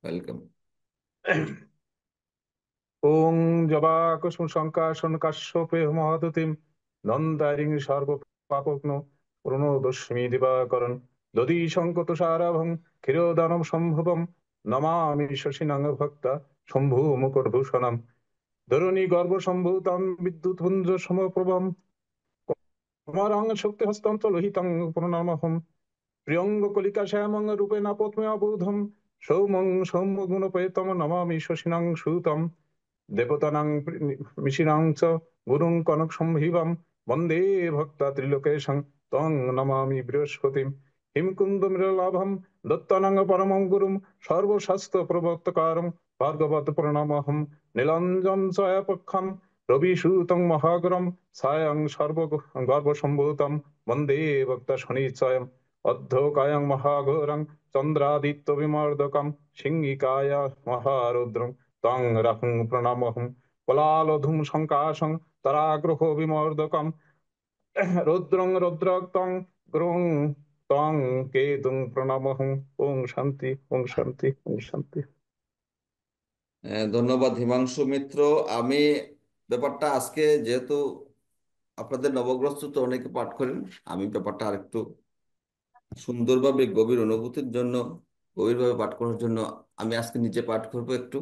Welcome. ওং জবাকুসুম শঙ্কাশন কাশ্যপে মহাদতিম নন্দারিং সর্বপাপগ্ন প্রণোদস্মি দিবাকরণ দধি সংকত সারাভং ক্ষীরোদানম সম্ভবম নমামি শশিনাং ভক্তা শম্ভু মুকুটভূষণম ধরণী গর্ভসম্ভূতাম বিদ্যুৎ পুঞ্জ সমপ্রভম কুমারাং শক্তিহস্তাং চ লোহিতাং প্রণামহম প্রিয়ঙ্গ কলিকা শ্যামং রূপেণ পদ্মে সৌমং সৌম্যগুণপেতম নমামি শশিনাং সুতম দেবতানাং মিশিনাং চ গুরুং কনক সম্ভীবম বন্দে ভক্তা ত্রিলোকেশং তং নমামি বৃহস্পতিম হিমকুন্দমিরলাভম দত্তানাং পরমং গুরুম সর্বশাস্ত্র প্রবর্তকারং ভার্গবত প্রণামহম নীলাঞ্জন চয়াপক্ষম রবিসূতং মহাগরম ছায়াং সর্ব গর্ভসম্ভূতম বন্দে ভক্তা শনিচয়ম অর্ধকায়ং মহাঘোরং চন্দ্রাদিত্য বিমর্দকম সিংহিকায় মহারুদ্রং তং রাহুং প্রণামহং কলালধুম শঙ্কাশং তরাগ্রহ বিমর্দকম রৌদ্রং রৌদ্রক্তং গ্রুং তং কেতুং প্রণামহং। ওং শান্তি, ওং শান্তি, ওং শান্তি। ধন্যবাদ হিমাংশু মিত্র। আমি ব্যাপারটা আজকে যেহেতু আপনাদের নবগ্রহ তো অনেকে পাঠ করেন, আমি ব্যাপারটা আরেকটু সুন্দরভাবে গভীর অনুভূতির জন্য, গভীরভাবে পাঠ করার জন্য আমি আজকে নিজে পাঠ করবো একটু।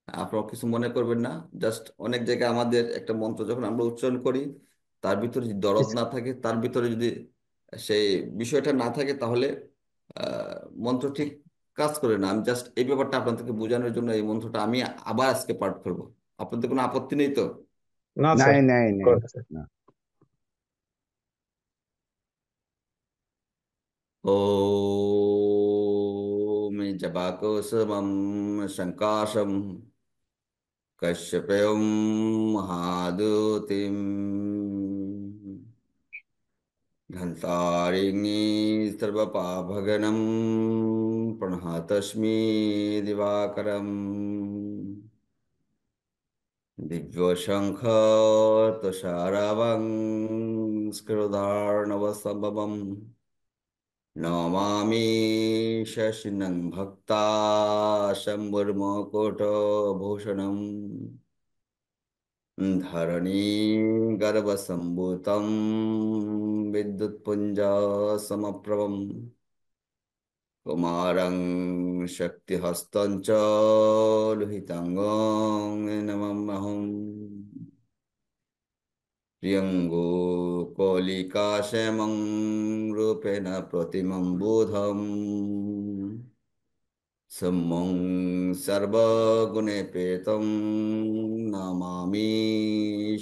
আপনারা কিছু মনে করবেন না। জাস্ট অনেক জায়গায় আমাদের একটা মন্ত্র যখন আমরা উচ্চারণ করি, তার ভিতরে যদি দরদ না থাকে, তার ভিতরে যদি সেই বিষয়টা না থাকে, তাহলে মন্ত্র ঠিক কাজ করে না। আমি জাস্ট এই ব্যাপারটা আপনাদেরকে বোঝানোর জন্য এই মন্ত্রটা আমি আবার আজকে পাঠ করবো। আপনাদের কোনো আপত্তি নেই তো? না স্যার, নাই নাই নাই করছে। না। ॐ जपाकुसुमं शङ्काशं कश्यपं महादूतिम् धन्तारिणि सर्वपापघ्नं प्रणतस्मि दिवाकरम् दिव्यशङ्ख तुषारावं स्कृतार्णवसम्भवम् नमामि शशिनं भक्ताशम्भुर्मकुटभूषणम् धरणी गर्भसम्भूतं विद्युत्पुञ्जसमप्रभम् कुमारं शक्तिहस्तं च लोहिताङ्गं नमाम्यहम् प्रियङ्गो कलिकाशमं रूपेण प्रतिमं बुधम् सम्मं सर्वगुणेपेतं नमामि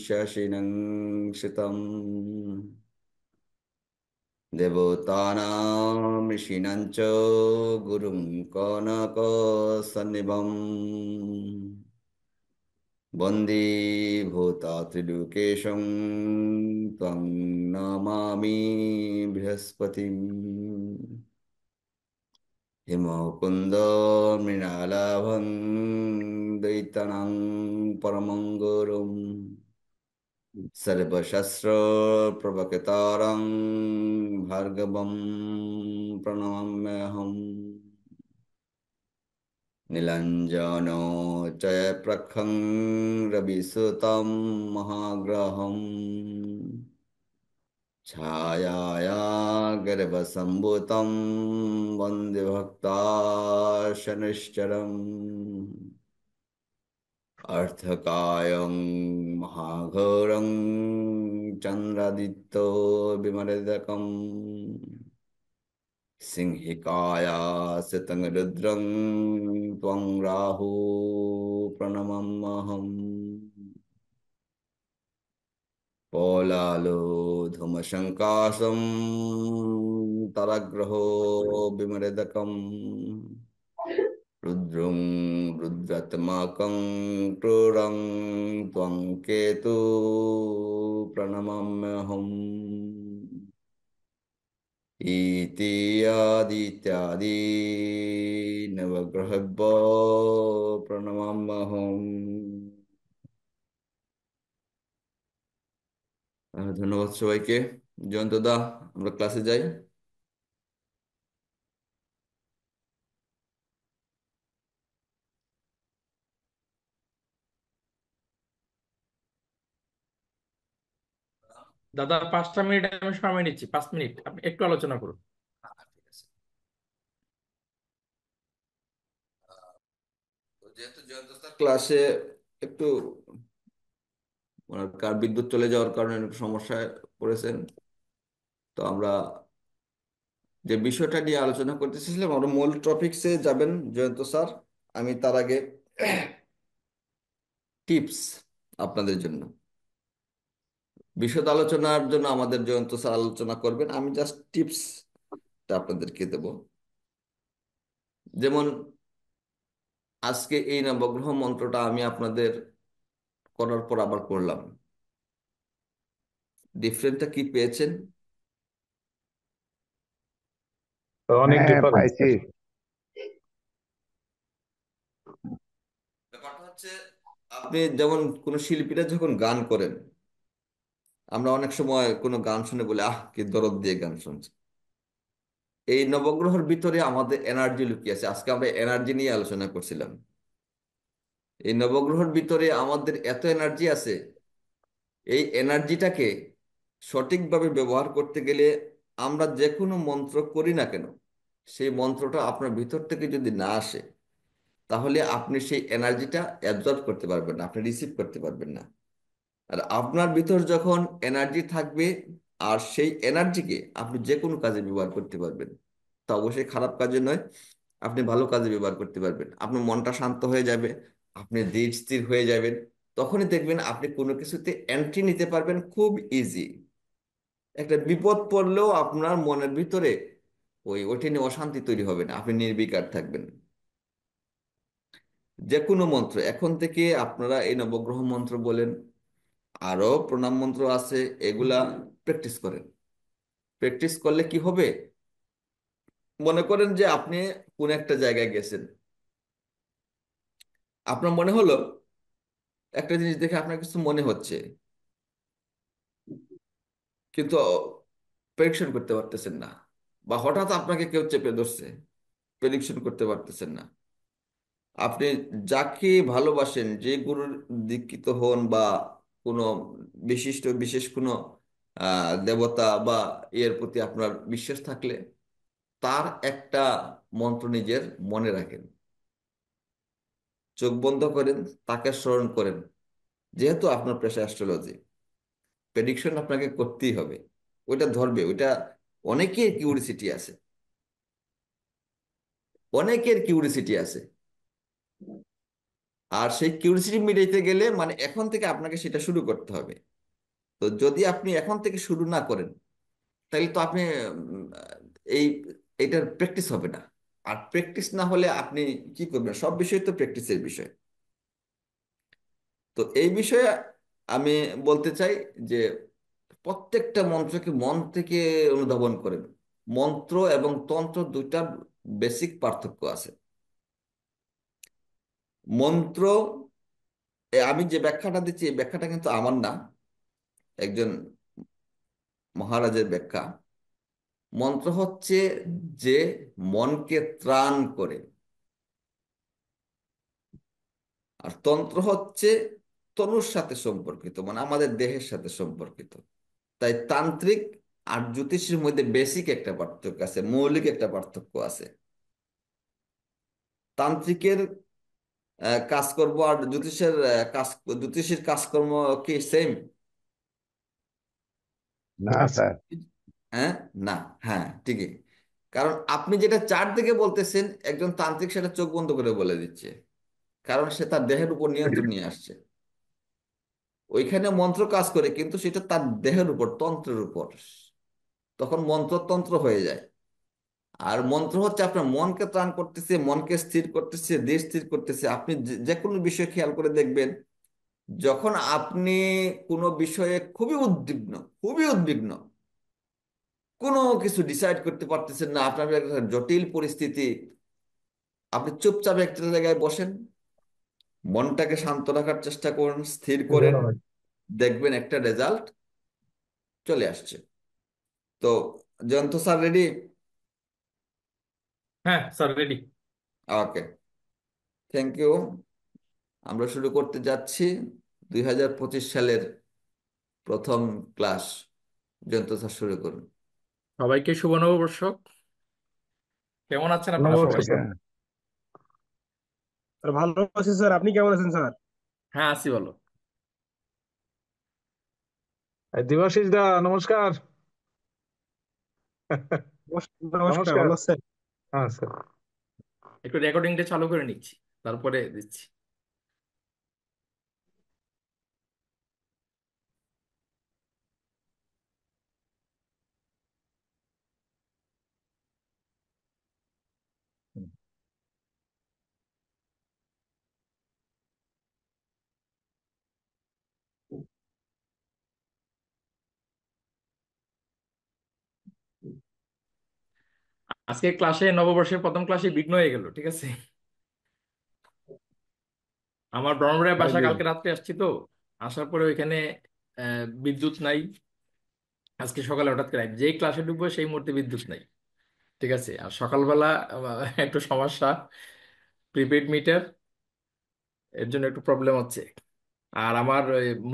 शशिनं शितम् देवतानां ऋषीणां च गुरुं कनकसन्निभम् वन्दे भूतात्रिलोकेशं तं नमामि बृहस्पतिम् हिमकुन्द मृणालाभं दैत्यानां परमं गुरुम् सर्वशस्त्रप्रभक्तारं भार्गवं प्रणमाम्यहम् नीलाञ्जनो जयप्रखं रविसुतं महाग्रहम् छायाया गर्भसम्भूतं वन्दे भक्ताशनिश्चरम् अर्थकायं महाघोरं चन्द्रादित्यो विमर्दकम् सिंहिकाया सितं रुद्रं त्वं राहु प्रणमम्यहम् पौलालोधुमशङ्कासं तरग्रहो विमर्दकम् रुद्रं रुद्रात्मकं क्रूरं त्वं केतु प्रणमाम्यहम् इति आदित्यादि नवग्रहभ्यो प्रणमाम्यहम्। ধন্যবাদ সবাইকে। জয়ন্ত দা, আমরা ক্লাসে যাই। দাদা 5টা মিনিট আমি সময় নিচ্ছি, 5 মিনিট আপনি একটু আলোচনা করুন। ঠিক আছে। তো যেহেতু জয়ন্ত স্যার ক্লাসে একটু ওনার কার বিদ্যুৎ চলে যাওয়ার কারণে একটু সমস্যায় পড়েছেন, তো আমরা যে বিষয়টা নিয়ে আলোচনা করতেছিলাম আমরা মূল টপিকসে যাবেন জয়ন্ত স্যার। আমি তার আগে টিপস আপনাদের জন্য, বিশদ আলোচনার জন্য আমাদের জয়ন্ত স্যার আলোচনা করবেন, আমি জাস্ট টিপসটা আপনাদেরকে দেব। যেমন আজকে এই নবগ্রহ মন্ত্রটা আমি আপনাদের করার পর আবার করলাম, ডিফারেন্টটা কি পেয়েছেন? অনেক হ্যাঁ, ডিফারেন্স পাইছি। ব্যাপারটা হচ্ছে, আপনি যেমন কোনো শিল্পীরা যখন গান করেন, আমরা অনেক সময় কোনো গান শুনে বলি আহ কি দরদ দিয়ে গান শুনছি। এই নবগ্রহের ভিতরে আমাদের এনার্জি লুকিয়ে আছে, আজকে আমরা এনার্জি নিয়ে আলোচনা করছিলাম। এই নবগ্রহের ভিতরে আমাদের এত এনার্জি আছে, এই এনার্জিটাকে সঠিকভাবে ব্যবহার করতে গেলে আমরা যে কোনো মন্ত্র করি না কেন, সেই মন্ত্রটা আপনার ভিতর থেকে যদি না আসে, তাহলে আপনি সেই এনার্জিটা অ্যাবজর্ব করতে পারবেন না, আপনি রিসিভ করতে পারবেন না। আর আপনার ভিতর যখন এনার্জি থাকবে, আর সেই এনার্জিকে আপনি যে কোনো কাজে ব্যবহার করতে পারবেন, তা অবশ্যই খারাপ কাজে নয়, আপনি ভালো কাজে ব্যবহার করতে পারবেন। আপনার মনটা শান্ত হয়ে যাবে, আপনি ধীর স্থির হয়ে যাবেন, তখনই দেখবেন আপনি কোনো কিছুতে এন্ট্রি নিতে পারবেন খুব ইজি। একটা বিপদ পড়লেও আপনার মনের ভিতরে ওইটা নিয়ে অশান্তি তৈরি হবে না, আপনি নির্বিকার থাকবেন। যে কোনো মন্ত্র এখন থেকে আপনারা এই নবগ্রহ মন্ত্র বলেন, আরো প্রণাম মন্ত্র আছে, এগুলা প্র্যাকটিস করেন। প্র্যাকটিস করলে কি হবে, মনে করেন যে আপনি কোন একটা জায়গায় গেছেন, আপনার মনে হলো একটা জিনিস দেখে আপনার কিছু মনে হচ্ছে, কিন্তু প্রেডিকশন করতে পারতেছেন না, বা হঠাৎ আপনাকে কেউ চেপে ধরছে, প্রেডিকশন করতে পারতেছেন না। আপনি যাকে ভালোবাসেন, যে গুরুর দীক্ষিত হন, বা কোনো বিশেষ কোনো দেবতা বা এর প্রতি আপনার বিশ্বাস থাকলে, তার একটা মন্ত্র নিজের মনে রাখেন, চোখ বন্ধ করেন, তাকে স্মরণ করেন। যেহেতু আপনার পেশা অ্যাস্ট্রোলজি, প্রেডিকশন আপনাকে করতেই হবে, ওইটা ধরবে, ওইটা অনেকের কিউরিসিটি আছে, অনেকের কিউরিসিটি আছে। আর সেই কিউরিসিটি মিটাইতে গেলে মানে এখন থেকে আপনাকে সেটা শুরু করতে হবে। তো যদি আপনি এখন থেকে শুরু না করেন, তাহলে তো আপনি এই এটার প্র্যাকটিস হবে না। আর প্র্যাকটিস না হলে আপনি কি করবেন, সব বিষয় তো প্র্যাকটিসের বিষয়। তো এই বিষয়ে আমি বলতে চাই যে প্রত্যেকটা মন্ত্রকে মন থেকে অনুধাবন করেন। মন্ত্র এবং তন্ত্র দুইটা বেসিক পার্থক্য আছে। মন্ত্র, আমি যে ব্যাখ্যাটা দিচ্ছি এই ব্যাখ্যাটা কিন্তু আমার না, একজন মহারাজের ব্যাখ্যা। মন্ত্র হচ্ছে যে মনকে ত্রাণ করে, আর তন্ত্র হচ্ছে তনুর সাথে সম্পর্কিত, মানে আমাদের দেহের সাথে সম্পর্কিত। তাই তান্ত্রিক আর জ্যোতিষের মধ্যে বেসিক একটা পার্থক্য আছে, মৌলিক একটা পার্থক্য আছে। তান্ত্রিকের কাজকর্ম আর জ্যোতিষীর কাজকর্ম কি সেম? না না স্যার। হ্যাঁ, না, হ্যাঁ ঠিকই। কারণ আপনি যেটা চার দিকে বলতেছেন, একজন তান্ত্রিক সেটা চোখ বন্ধ করে বলে দিচ্ছে, কারণ সে তার দেহের উপর নিয়ন্ত্রণ নিয়ে আসছে। ওইখানে মন্ত্র কাজ করে, কিন্তু সেটা তার দেহের উপর, তন্ত্রের উপর, তখন মন্ত্রতন্ত্র হয়ে যায়। আর মন্ত্র হচ্ছে আপনার মনকে ত্রাণ করতেছে, মনকে স্থির করতেছে, দেশ স্থির করতেছে। আপনি যে কোনো বিষয় খেয়াল করে দেখবেন, যখন আপনি কোনো বিষয়ে খুবই উদ্বিগ্ন, কোনো কিছু ডিসাইড করতে পারতেছেন না, আপনার একটা জটিল পরিস্থিতি, আপনি চুপচাপ একটা জায়গায় বসেন, মনটাকে শান্ত রাখার চেষ্টা করুন, স্থির করেন, দেখবেন একটা রেজাল্ট চলে আসছে। তো জয়ন্ত স্যার রেডি? হ্যাঁ sir, ready. Okay, thank you. আমরা শুরু করতে যাচ্ছি 2025 সালের প্রথম ক্লাস। জয়ন্ত স্যার শুরু করুন। সবাইকে শুভ নববর্ষ। কেমন আছেন আপনারা নববর্ষ সবাই? স্যার। স্যার ভালো আছি স্যার, আপনি কেমন আছেন স্যার? হ্যাঁ, আছি বলো। দেবাশিস দা নমস্কার। নমস্কার, নমস্কার। ভালো আছেন? হ্যাঁ স্যার। একটু রেকর্ডিংটা চালু করে নিচ্ছি, তারপরে দিচ্ছি। আজকে ক্লাসে, নববর্ষের প্রথম ক্লাসে বিঘ্ন হয়ে গেল, ঠিক আছে। আমার ব্রহ্মপুরের তাই বাসা দিও। কালকে রাত্রে আসছি তো, আসার পরে ওইখানে বিদ্যুৎ নাই। আজকে সকালে হঠাৎ করে যেই ক্লাসে ঢুকবো সেই মুহূর্তে বিদ্যুৎ নাই, ঠিক আছে। আর সকালবেলা একটু সমস্যা, প্রিপেড মিটার, এর জন্য একটু প্রবলেম হচ্ছে। আর আমার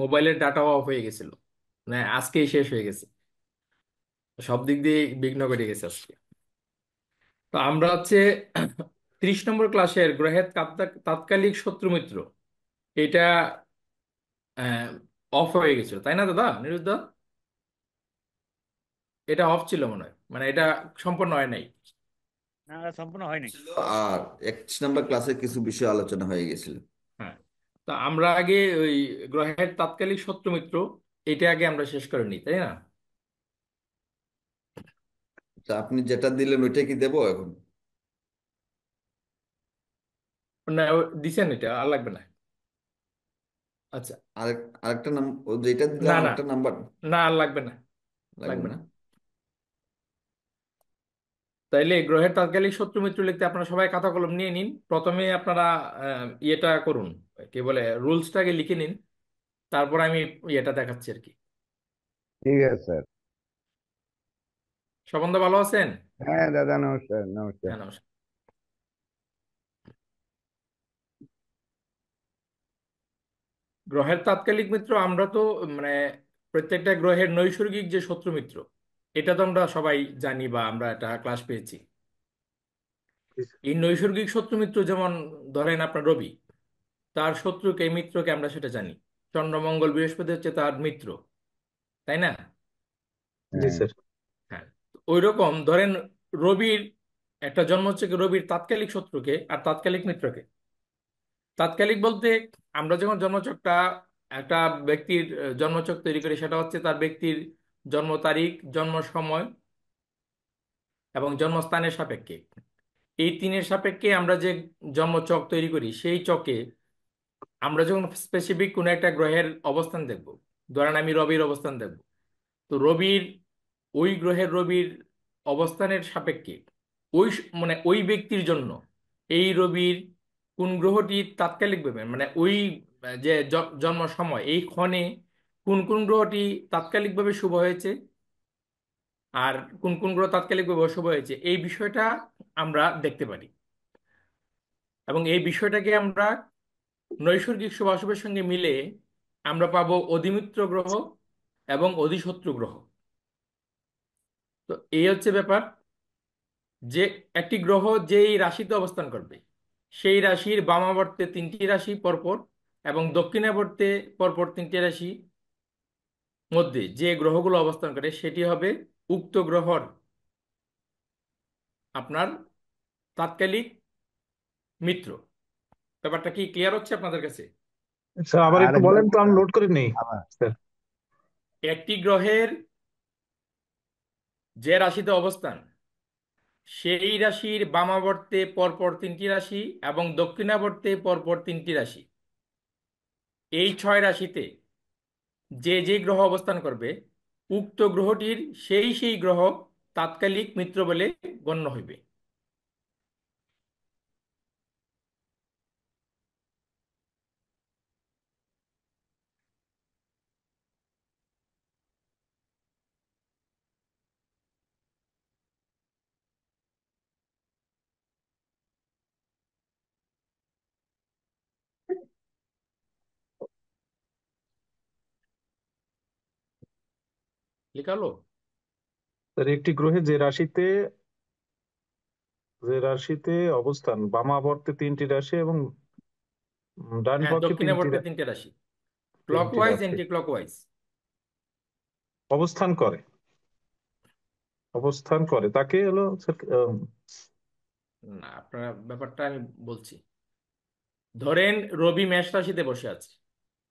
মোবাইলের ডাটাও অফ হয়ে গেছিল, মানে আজকেই শেষ হয়ে গেছে। সব দিক দিয়ে বিঘ্ন ঘটে গেছে আজকে। তো আমরা হচ্ছে 30 নম্বর ক্লাসের গ্রহের তাৎকালিক শত্রু মিত্র, এটা অফ হয়ে গেছিল, তাই না দাদা নিরুদ্ধ? এটা অফ ছিল মনে হয়, মানে এটা সম্পূর্ণ হয় নাই। না, সম্পূর্ণ হয়নি। ছিল। আর 21 নম্বর ক্লাসে কিছু বিষয় আলোচনা হয়ে গেছিল। হ্যাঁ, তো আমরা আগে ওই গ্রহের তাৎকালিক শত্রু মিত্র, এটা আগে আমরা শেষ করে নিই, তাই না? তা আপনি যেটা দিলেন ওইটা কি দেবো এখন? না, দিছেন, এটা আর লাগবে না। আচ্ছা। আরেকটা নাম, ও যেটা দিলাম না না, আরেকটা নাম্বার না আর লাগবে না, লাগবে লাগবে না। না। তাইলে গ্রহের তাৎকালিক শত্রু মিত্র লিখতে আপনারা সবাই খাতা কলম নিয়ে নিন। প্রথমে আপনারা ইয়েটা করুন, কি বলে, রুলসটাকে লিখে নিন, তারপর আমি ইয়েটা দেখাচ্ছি আর কি। ঠিক আছে স্যার। সম্বন্ধ ভালো আছেন? হ্যাঁ দাদা, নমস্কার নমস্কার। হ্যাঁ, নমস্কার। গ্রহের তাৎকালিক মিত্র আমরা তো, মানে প্রত্যেকটা গ্রহের নৈসর্গিক যে শত্রু মিত্র, এটা তো আমরা সবাই জানি বা আমরা এটা ক্লাস পেয়েছি। এই নৈসর্গিক শত্রু মিত্র যেমন ধরেন আপনার রবি, তার শত্রুকে মিত্রকে আমরা সেটা জানি। চন্দ্রমঙ্গল বৃহস্পতি হচ্ছে তার মিত্র, তাই না? জি হ্যাঁ। স্যার। হ্যাঁ, ওই রকম ধরেন রবির একটা জন্ম হচ্ছে কি, রবির তাৎকালিক শত্রুকে আর তাৎকালিক মিত্রকে। তাৎকালিক বলতে আমরা যখন জন্মছকটা, একটা ব্যক্তির জন্মছক তৈরি করি, সেটা হচ্ছে তার ব্যক্তির জন্ম তারিখ, জন্ম সময় এবং জন্মস্থানের সাপেক্ষে। এই তিনের সাপেক্ষে আমরা যে জন্মছক তৈরি করি, সেই চকে আমরা যখন স্পেসিফিক কোনো একটা গ্রহের অবস্থান দেখব, ধরেন আমি রবির অবস্থান দেখব, তো রবির, ওই গ্রহের রবির অবস্থানের সাপেক্ষে মানে ওই ব্যক্তির জন্য এই রবির কোন গ্রহটি তাৎকালিকভাবে, মানে ওই যে জন্ম সময় এই ক্ষণে কোন কোন গ্রহটি তাৎকালিকভাবে শুভ হয়েছে আর কোন কোন গ্রহ তাৎকালিকভাবে অশুভ হয়েছে, এই বিষয়টা আমরা দেখতে পারি। এবং এই বিষয়টাকে আমরা নৈসর্গিক শুভ অশুভের সঙ্গে মিলে আমরা পাবো অধিমিত্র গ্রহ এবং অধিশত্রু গ্রহ। তো এই হচ্ছে ব্যাপার, যে একটি গ্রহ যেই রাশিতে অবস্থান করবে, সেই রাশির বামাবর্তে 3টি রাশি পরপর এবং দক্ষিণাবর্তে পরপর 3টি রাশি মধ্যে যে গ্রহগুলো অবস্থান করে, সেটি হবে উক্ত গ্রহর আপনার তাৎকালিক মিত্র। ব্যাপারটা কি ক্লিয়ার হচ্ছে আপনাদের কাছে? স্যার আবার একটু আরেকবার বলেন তো, আমি নোট করে নেই আবার। স্যার। একটি গ্রহের যে রাশিতে অবস্থান, সেই রাশির বামাবর্তে পরপর 3টি রাশি এবং দক্ষিণাবর্তে পরপর 3টি রাশি, এই 6 রাশিতে যে যে গ্রহ অবস্থান করবে, উক্ত গ্রহটির সেই সেই গ্রহ তাৎকালিক মিত্র বলে গণ্য হইবে। লেখা হলো? স্যার একটি গ্রহে যে রাশিতে অবস্থান, বামাবর্তে 3টি রাশি এবং ডান হ্যাঁ, পক্ষে দক্ষিণাবর্তে 3টে রাশি, 3টি ক্লকওয়াইজ রাশি অ্যান্টি ক্লকওয়াইজ। অবস্থান করে তাকে হলো স্যার, না, আপনার ব্যাপারটা আমি বলছি। ধরেন রবি মেষ রাশিতে বসে আছে।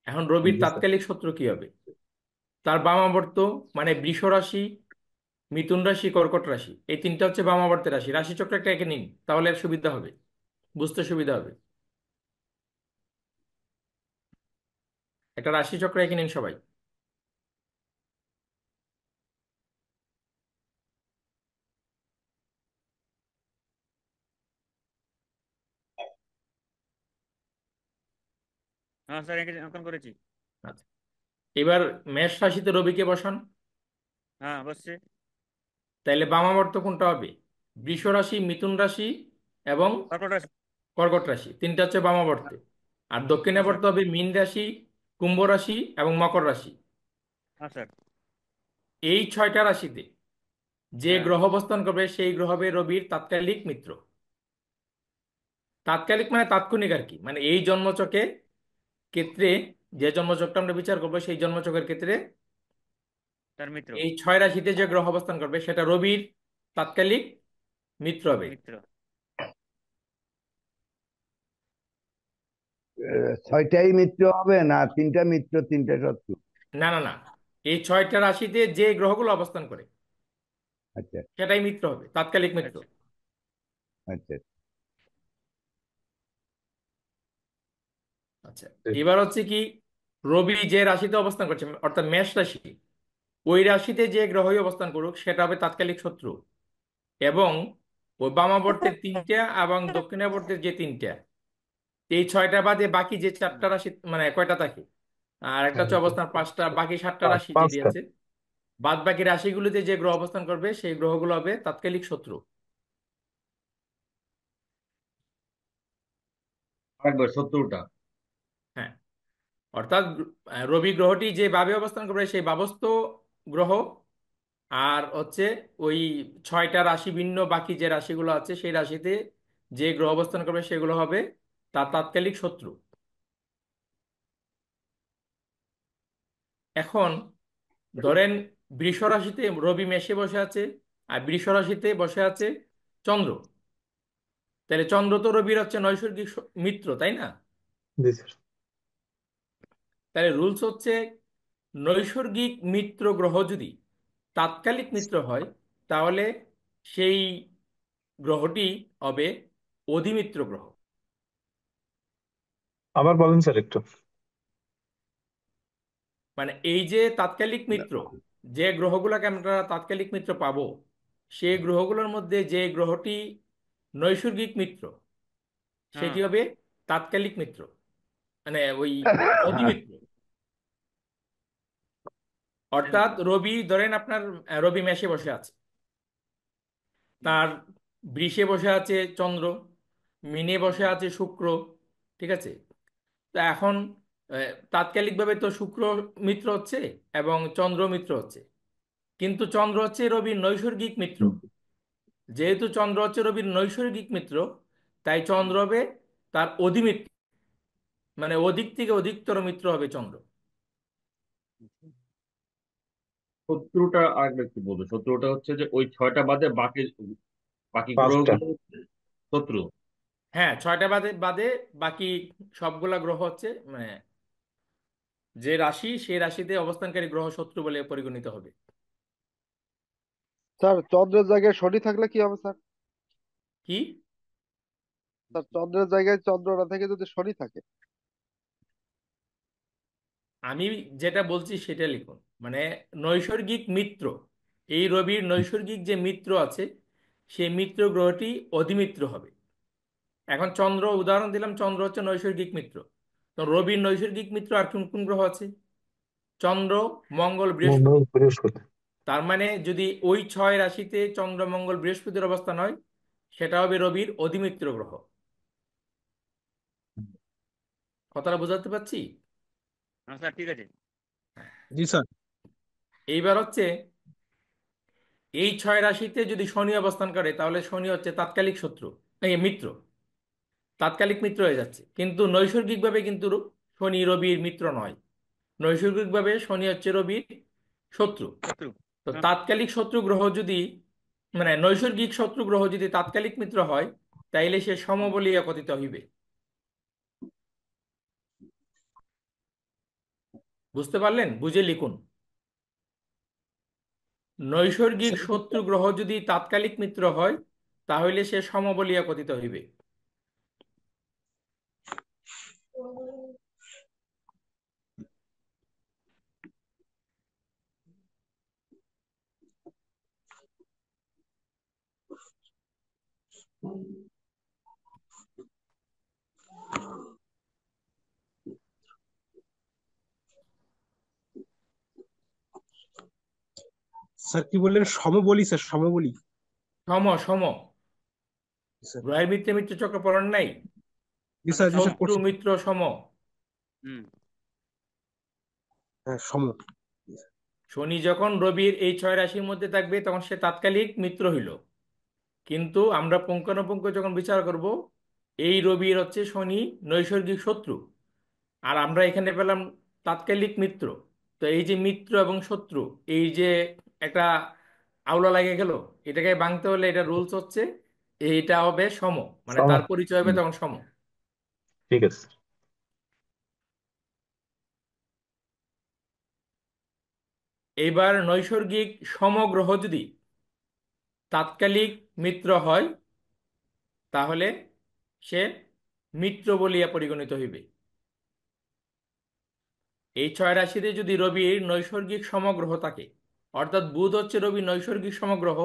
এখন রবির জি স্যার। তাৎকালিক শত্রু কি হবে? তার বামাবর্ত, মানে বৃষ রাশি, মিথুন রাশি, কর্কট রাশি, এই তিনটা হচ্ছে বামাবর্তের রাশি। রাশিচক্র একটা এঁকে নিন, তাহলে আর সুবিধা হবে, বুঝতে সুবিধা হবে। একটা রাশিচক্র এঁকে নিন সবাই। হ্যাঁ স্যার, অঙ্কন করেছি। আচ্ছা, এবার মেষ রাশিতে রবিকে বসান। হ্যাঁ, অবশ্যই। তাইলে বামাবর্ত কোনটা হবে? বৃষ রাশি, মিথুন রাশি এবং কর্কট রাশি। কর্কট রাশি, তিনটা হচ্ছে বামাবর্তে। আর হ্যাঁ স্যার। দক্ষিণাবর্ত হবে মীন রাশি, কুম্ভ রাশি এবং মকর রাশি। হ্যাঁ স্যার। এই 6টা রাশিতে যে হ্যাঁ। গ্রহ অবস্থান করবে সেই গ্রহ হবে রবির তাৎকালিক মিত্র। তাৎকালিক মানে তাৎক্ষণিক আর কি, মানে এই জন্মছকে ক্ষেত্রে, যে জন্মছকটা আমরা বিচার করবো সেই জন্মছকের ক্ষেত্রে তার মিত্র। এই 6 রাশিতে যে গ্রহ অবস্থান করবে সেটা রবির তাৎকালিক মিত্র হবে। মিত্র। 6টাই মিত্র হবে না 3টা মিত্র 3টা শত্রু? না না না, এই 6টা রাশিতে যে গ্রহগুলো অবস্থান করে আচ্ছা সেটাই মিত্র হবে, তাৎকালিক মিত্র। আচ্ছা। আচ্ছা। আচ্ছা, এবার হচ্ছে কি, রবি যে রাশিতে অবস্থান করছে অর্থাৎ মেষ রাশি, ওই রাশিতে যে গ্রহই অবস্থান করুক সেটা হবে তাৎকালিক শত্রু। এবং ওই বামাবর্তের 3টা এবং দক্ষিণাবর্তের যে 3টা, এই 6টা বাদে বাকি যে 4টা রাশি, মানে কয়টা থাকে, আর একটা হচ্ছে অবস্থান 5টা, বাকি 7টা রাশি যেটি পাঁচটা। আছে, বাদ বাকি রাশিগুলিতে যে গ্রহ অবস্থান করবে সেই গ্রহগুলো হবে তাৎকালিক শত্রু। আরেকবার 70টা। হ্যাঁ, অর্থাৎ রবি গ্রহটি যে ভাবে অবস্থান করবে সেই ভাবস্থ গ্রহ, আর হচ্ছে ওই 6টা রাশি ভিন্ন বাকি যে রাশিগুলো আছে সেই রাশিতে যে গ্রহ অবস্থান করবে সেগুলো হবে তার তাৎকালিক শত্রু। এখন ধরেন বৃষ রাশিতে রবি মেষে বসে আছে, আর বৃষ রাশিতে বসে আছে চন্দ্র। তাহলে চন্দ্র তো রবির হচ্ছে নৈসর্গিক মিত্র, তাই না? জি স্যার। তাহলে রুলস হচ্ছে, নৈসর্গিক মিত্র গ্রহ যদি তাৎকালিক মিত্র হয় তাহলে সেই গ্রহটি হবে অধিমিত্র গ্রহ। আবার বলেন স্যার একটু। মানে এই যে তাৎকালিক মিত্র, যে গ্রহগুলোকে আমরা তাৎকালিক মিত্র পাবো, সেই গ্রহগুলোর মধ্যে যে গ্রহটি নৈসর্গিক মিত্র হ্যাঁ। সেটি হবে তাৎকালিক মিত্র, মানে ওই অধিমিত্র। অর্থাৎ রবি, ধরেন আপনার রবি মেষে বসে আছে, তার বৃষে বসে আছে চন্দ্র, মিনে বসে আছে শুক্র, ঠিক আছে? তো এখন তাৎকালিকভাবে তো শুক্র মিত্র হচ্ছে এবং চন্দ্র মিত্র হচ্ছে, কিন্তু চন্দ্র হচ্ছে রবির নৈসর্গিক মিত্র। যেহেতু চন্দ্র হচ্ছে রবির নৈসর্গিক মিত্র, তাই চন্দ্র হবে তার অধিমিত্র, মানে অধিক থেকে অধিকতর মিত্র হবে চন্দ্র। শত্রুটা আরেকবার একটু বলবো। শত্রুটা হচ্ছে যে ওই 6টা বাদে বাকি বাকি পাঁচটা। গ্রহগুলো হচ্ছে শত্রু। হ্যাঁ, 6টা বাদে বাদে বাকি সবগুলা গ্রহ হচ্ছে, মানে যে রাশি সেই রাশিতে অবস্থানকারী গ্রহ শত্রু বলে পরিগণিত হবে। স্যার চন্দ্রের জায়গায় শনি থাকলে কি হবে স্যার? কি? স্যার চন্দ্রের জায়গায় চন্দ্র না থেকে যদি শনি থাকে? আমি যেটা বলছি সেটা লিখুন, মানে নৈসর্গিক মিত্র, এই রবির নৈসর্গিক যে মিত্র আছে সেই মিত্র গ্রহটি অধিমিত্র হবে। এখন চন্দ্র, উদাহরণ দিলাম, চন্দ্র হচ্ছে নৈসর্গিক মিত্র, তো রবির নৈসর্গিক মিত্র আর কোন কোন গ্রহ আছে? চন্দ্র, মঙ্গল, বৃহস্পতি। মঙ্গল, বৃহস্পতি। তার মানে যদি ওই 6 রাশিতে চন্দ্র, মঙ্গল, বৃহস্পতির অবস্থান হয় সেটা হবে রবির অধিমিত্র গ্রহ। কথাটা বোঝাতে পারছি? হ্যাঁ স্যার, ঠিক আছে। জি স্যার। এইবার হচ্ছে এই 6 রাশিতে যদি শনি অবস্থান করে তাহলে শনি হচ্ছে তাৎকালিক শত্রু, এই মিত্র, তাৎকালিক মিত্র হয়ে যাচ্ছে। কিন্তু নৈসর্গিকভাবে কিন্তু শনি রবির মিত্র নয়, নৈসর্গিকভাবে শনি হচ্ছে রবির শত্রু। শত্রু। তো হ্যাঁ। তাৎকালিক শত্রু গ্রহ যদি, মানে নৈসর্গিক শত্রু গ্রহ যদি তাৎকালিক মিত্র হয়, তাইলে সে সম বলিয়া কথিত হইবে। বুঝতে পারলেন? বুঝে লিখুন। নৈসর্গিক শত্রু গ্রহ যদি তাৎকালিক মিত্র হয়, তাহলে সে সম বলিয়া কথিত হইবে। স্যার কি বললেন, সমবলি স্যার, সমবলি? সম সম। স্যার, গ্রহের মিত্রে মিত্র চক্র পড়েন নাই? জি স্যার, জি স্যার, শত্রু পড়ছি। মিত্র সম। হুম। হ্যাঁ, সম। শনি যখন রবির এই 6 রাশির মধ্যে থাকবে তখন সে তাৎকালিক মিত্র হইল। কিন্তু আমরা পুঙ্খানুপুঙ্খ যখন বিচার করব, এই রবির হচ্ছে শনি নৈসর্গিক শত্রু, আর আমরা এখানে পেলাম তাৎকালিক মিত্র। তো এই যে মিত্র এবং শত্রু, এই যে একটা আওলা লাগে গেল, এটাকে ভাঙতে হলে এটা রুলস হচ্ছে এইটা হবে সম, মানে সম। তার পরিচয় হবে হুম, তখন সম। ঠিক আছে। এইবার নৈসর্গিক সমগ্রহ যদি তাৎকালিক মিত্র হয়, তাহলে সে মিত্র বলিয়া পরিগণিত হইবে। এই 6 রাশিতে যদি রবির নৈসর্গিক সমগ্রহ থাকে, অর্থাৎ বুধ হচ্ছে রবির নৈসর্গিক সমগ্রহ,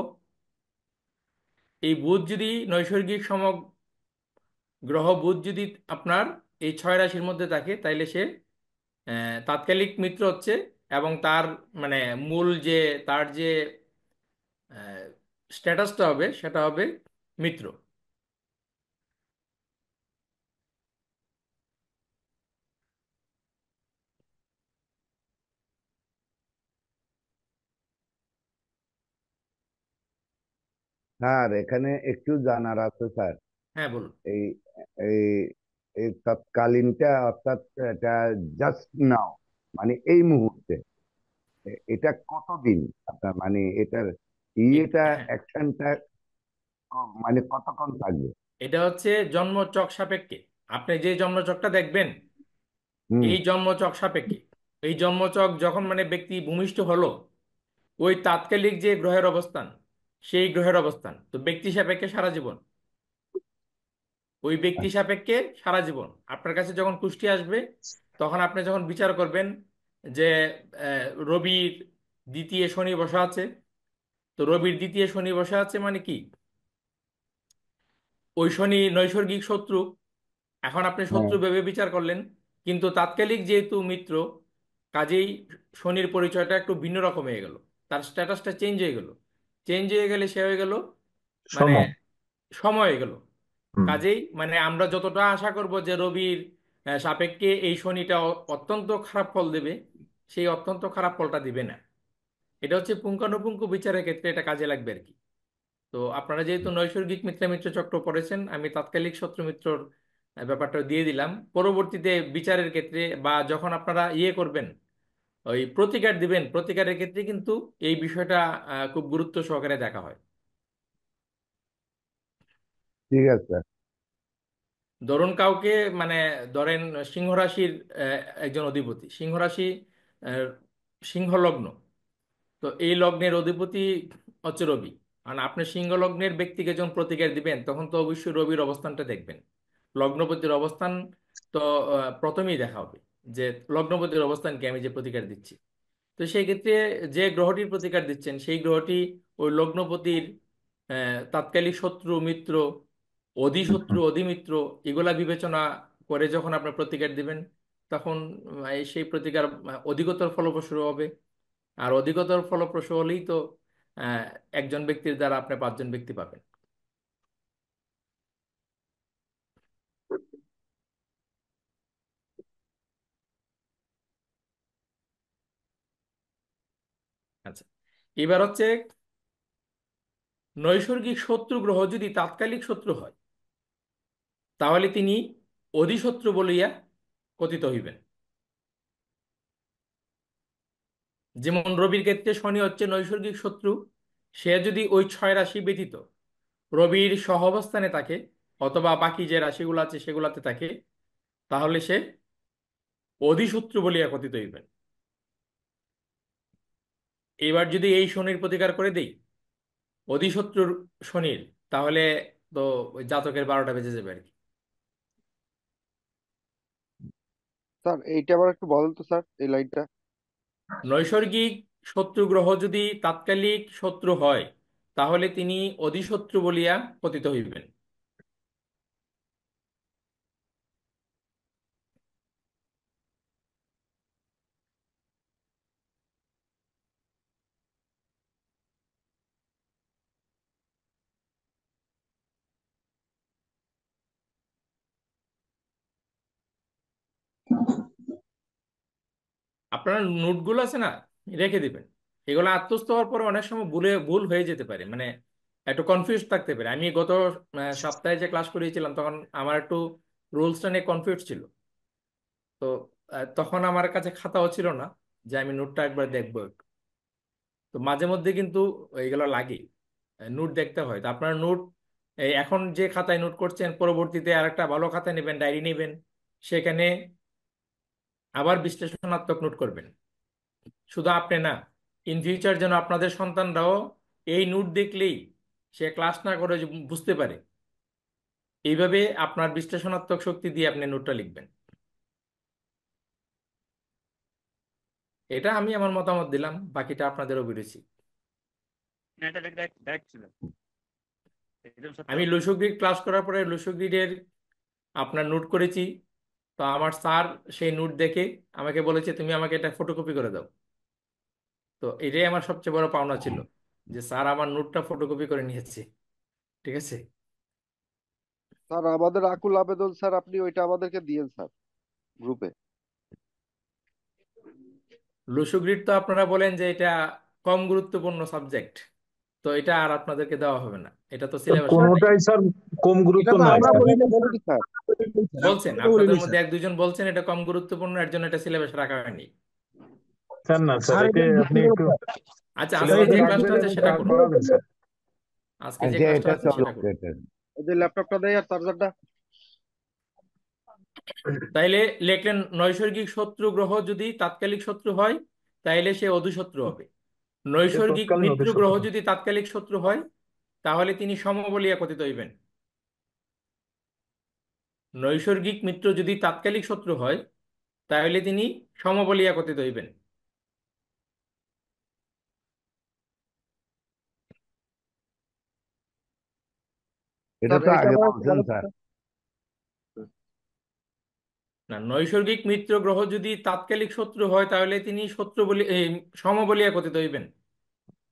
এই বুধ যদি নৈসর্গিক সমগ্রহ বুধ যদি আপনার এই 6 রাশির মধ্যে থাকে, তাইলে সে তাৎকালিক মিত্র হচ্ছে, এবং তার মানে মূল যে তার যে স্ট্যাটাসটা হবে সেটা হবে মিত্র। স্যার এখানে একটু জানার আছে স্যার। হ্যাঁ, বলুন। এই এই এই তৎকালীনটা অর্থাৎ এটা জাস্ট নাও, মানে এই মুহূর্তে, এটা কতদিন আপনার, মানে এটার ইয়েটা, হ্যাঁ, অ্যাকশনটা মানে কতক্ষণ থাকবে? এটা হচ্ছে জন্মচক সাপেক্ষে। আপনি যে জন্মচকটা দেখবেন, হুম। এই জন্মচক সাপেক্ষে, এই জন্মচক যখন মানে ব্যক্তি ভূমিষ্ঠ হলো, ওই তাৎকালিক যে গ্রহের অবস্থান, সেই গ্রহের অবস্থান তো ব্যক্তি সাপেক্ষে সারা জীবন, ওই ব্যক্তি সাপেক্ষে সারা জীবন। আপনার কাছে যখন কুষ্টি আসবে, তখন আপনি যখন বিচার করবেন যে রবির দ্বিতীয় শনি বসা আছে, তো রবির দ্বিতীয় শনি বসা আছে মানে কি, ওই শনি নৈসর্গিক শত্রু। এখন আপনি হ্যাঁ। শত্রু ভেবে বিচার করলেন, কিন্তু তাৎকালিক যেহেতু মিত্র, কাজেই শনির পরিচয়টা একটু ভিন্ন রকম হয়ে গেল, তার স্ট্যাটাসটা চেঞ্জ হয়ে গেল। চেঞ্জ হয়ে গেলে সে হয়ে গেল মানে সম। সময় হয়ে গেল। হুম। কাজেই মানে আমরা যতটা আশা করব যে রবির সাপেক্ষে এই শনিটা অত্যন্ত খারাপ ফল দেবে, সেই অত্যন্ত খারাপ ফলটা দিবে না। এটা হচ্ছে পুঙ্খানুপুঙ্খ বিচারের ক্ষেত্রে এটা কাজে লাগবে আর কি। তো আপনারা যেহেতু নৈসর্গিক মিত্র মিত্র চক্র পড়েছেন, আমি তাৎকালিক শত্রু মিত্রর ব্যাপারটা দিয়ে দিলাম। পরবর্তীতে বিচারের ক্ষেত্রে বা যখন আপনারা ইয়ে করবেন, ওই প্রতিকার দিবেন, প্রতিকারের ক্ষেত্রে কিন্তু এই বিষয়টা খুব গুরুত্ব সহকারে দেখা হয়। ঠিক আছে। ধরুন কাউকে, মানে ধরেন সিংহ রাশির একজন অধিপতি, সিংহ রাশি, আহ, সিংহ লগ্ন, তো এই লগ্নের অধিপতি হচ্ছে রবি। আর আপনি সিংহ লগ্নের ব্যক্তিকে যখন প্রতিকার দিবেন, তখন তো অবশ্যই রবির অবস্থানটা দেখবেন, লগ্নপতির অবস্থান। তো প্রথমেই দেখা হবে যে লগ্নপতির অবস্থান কি, আমি যে প্রতিকার দিচ্ছি। তো সেই ক্ষেত্রে যে গ্রহটির প্রতিকার দিচ্ছেন, সেই গ্রহটি ওই লগ্নপতির তাৎকালিক শত্রু মিত্র, অধিশত্রু অধিমিত্র, এগুলা বিবেচনা করে যখন আপনার প্রতিকার দিবেন, তখন সেই প্রতিকার অধিকতর ফলপ্রসূ হবে। আর অধিকতর ফলপ্রসূ হলেই তো আহ, একজন ব্যক্তির দ্বারা আপনি 5 জন ব্যক্তি পাবেন। আচ্ছা, এবার হচ্ছে নৈসর্গিক শত্রু গ্রহ যদি তাৎকালিক শত্রু হয় তাহলে তিনি অধিশত্রু বলিয়া কথিত হইবেন। যেমন রবির ক্ষেত্রে শনি হচ্ছে নৈসর্গিক শত্রু, সে যদি ওই 6 রাশি ব্যতীত রবির সহাবস্থানে থাকে অথবা বাকি যে রাশিগুলো আছে সেগুলাতে থাকে, তাহলে সে অধিশত্রু বলিয়া কথিত হইবেন। এবার যদি এই শনির প্রতিকার করে দেই, অধিশত্রুর শনির, তাহলে তো ওই জাতকের 12টা বেজে যাবে আর কি। স্যার এইটা আবার একটু বলেন তো স্যার, এই লাইনটা। নৈসর্গিক শত্রু গ্রহ যদি তাৎকালিক শত্রু হয় তাহলে তিনি অধিশত্রু বলিয়া কথিত হইবেন। আপনার নোটগুলো আছে না, রেখে দিবেন। এগুলো আত্মস্থ হওয়ার পরে অনেক সময় ভুল হয়ে যেতে পারে, মানে একটু কনফিউজ থাকতে পারে। আমি গত সপ্তাহে যে ক্লাস করিয়েছিলাম তখন আমার একটু রুলসটা নিয়ে কনফিউজ ছিল। তো তখন আমার কাছে খাতাও ছিল না যে আমি নোটটা একবার দেখবো একটু। তো মাঝে মধ্যে কিন্তু এইগুলো লাগে, নোট দেখতে হয়। তো আপনার নোট এই এখন যে খাতায় নোট করছেন, পরবর্তীতে আরেকটা ভালো খাতা নেবেন, ডায়েরি নেবেন, সেখানে আবার বিশ্লেষণাত্মক নোট করবেন। শুধু আপনি না, ইন ফিউচার যেন আপনাদের সন্তানরাও এই নোট দেখলেই সে ক্লাস না করে যে বুঝতে পারে, এইভাবে আপনার বিশ্লেষণাত্মক শক্তি দিয়ে আপনি নোটটা লিখবেন। এটা আমি আমার মতামত দিলাম, বাকিটা আপনাদের অভিরুচি। না, এটা ডাইরেক্ট ছিল, একদম সত্য আমি কথা। লুসুগ্রিড ক্লাস করার পরে লুসুগ্রিডের আপনার নোট করেছি। তো আমার স্যার সেই নোট দেখে আমাকে বলেছে তুমি আমাকে এটা ফটোকপি করে দাও। তো এটাই আমার সবচেয়ে বড় পাওনা ছিল, যে স্যার আমার নোটটা ফটোকপি করে নিয়েছে। ঠিক আছে। স্যার আমাদের আকুল আবেদন স্যার, আপনি ওইটা আমাদেরকে দিয়েন স্যার গ্রুপে। লুসুগ্রিড তো আপনারা বলেন যে এটা কম গুরুত্বপূর্ণ সাবজেক্ট, তো এটা আর আপনাদেরকে দেওয়া হবে না, এটা তো সিলেবাসে নাই। কোনোটাই স্যার কম এটা গুরুত্ব তো নয় আমরা স্যার। বলিনি স্যার। বলছেন আমরা আপনাদের বলিনি মধ্যে স্যার। 1-2 জন বলছেন এটা কম গুরুত্বপূর্ণ, এর জন্য এটা সিলেবাসে রাখা হয়নি। স্যার না স্যার, স্যার একে এটা আপনি যুক্তিমূলক একটু স্যার। আচ্ছা, স্যার আজকে সিলেবাসে এটা যে ক্লাসটা রাখবেন আছে এবং সেটা করুন। করাবেন স্যার। আজকে যে আচ্ছা, ক্লাসটা এটা আছে সেটা চলুক করুন। এটা। এই যে ল্যাপটপটা দেয় আর চার্জারটা। তাইলে লিখলেন নৈসর্গিক শত্রু গ্রহ যদি তাৎকালিক শত্রু হয় তাইলে সে অধিশত্রু হবে। সে নৈসর্গিক তৎকালীন মিত্র অতি গ্রহ সত্য। যদি তাৎকালিক শত্রু হয় তাহলে তিনি সম বলিয়া কথিত হইবেন। নৈসর্গিক মিত্র যদি তাৎকালিক শত্রু হয় তাহলে তিনি সম বলিয়া কথিত হইবেন। এটা স্যার তো এইটা আগে আবার একটু বলছেন বলেন তো স্যার। স্যার। না, নৈসর্গিক মিত্র গ্রহ যদি তাৎকালিক শত্রু হয় তাহলে তিনি শত্রু বলি সম বলিয়া কথিত হইবেন।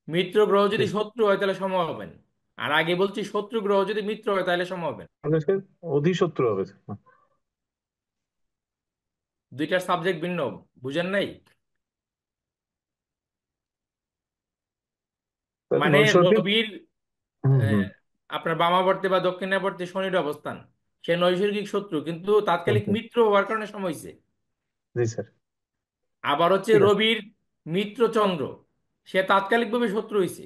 মিত্র গ্রহ যদি শত্রু হয় তাহলে সম হবেন। আর আগে বলছি শত্রু গ্রহ যদি মিত্র হয় তাহলে সম হবেন। তাহলে সে অধিশত্রু হবে স্যার। দুইটার সাবজেক্ট ভিন্ন, বুঝেন নাই? স্যার, মানে নৈসর্গিক। রবির হুম আহ, হুম। আপনার বামাবর্তে বা দক্ষিণাবর্তে শনির অবস্থান, সে নৈসর্গিক শত্রু কিন্তু তাৎকালিক হুম, মিত্র হওয়ার কারণে সম হইছে। জি স্যার। আবার হচ্ছে ঠিক আছে। রবির মিত্র চন্দ্র, সে তাৎকালিকভাবে শত্রু হইছে,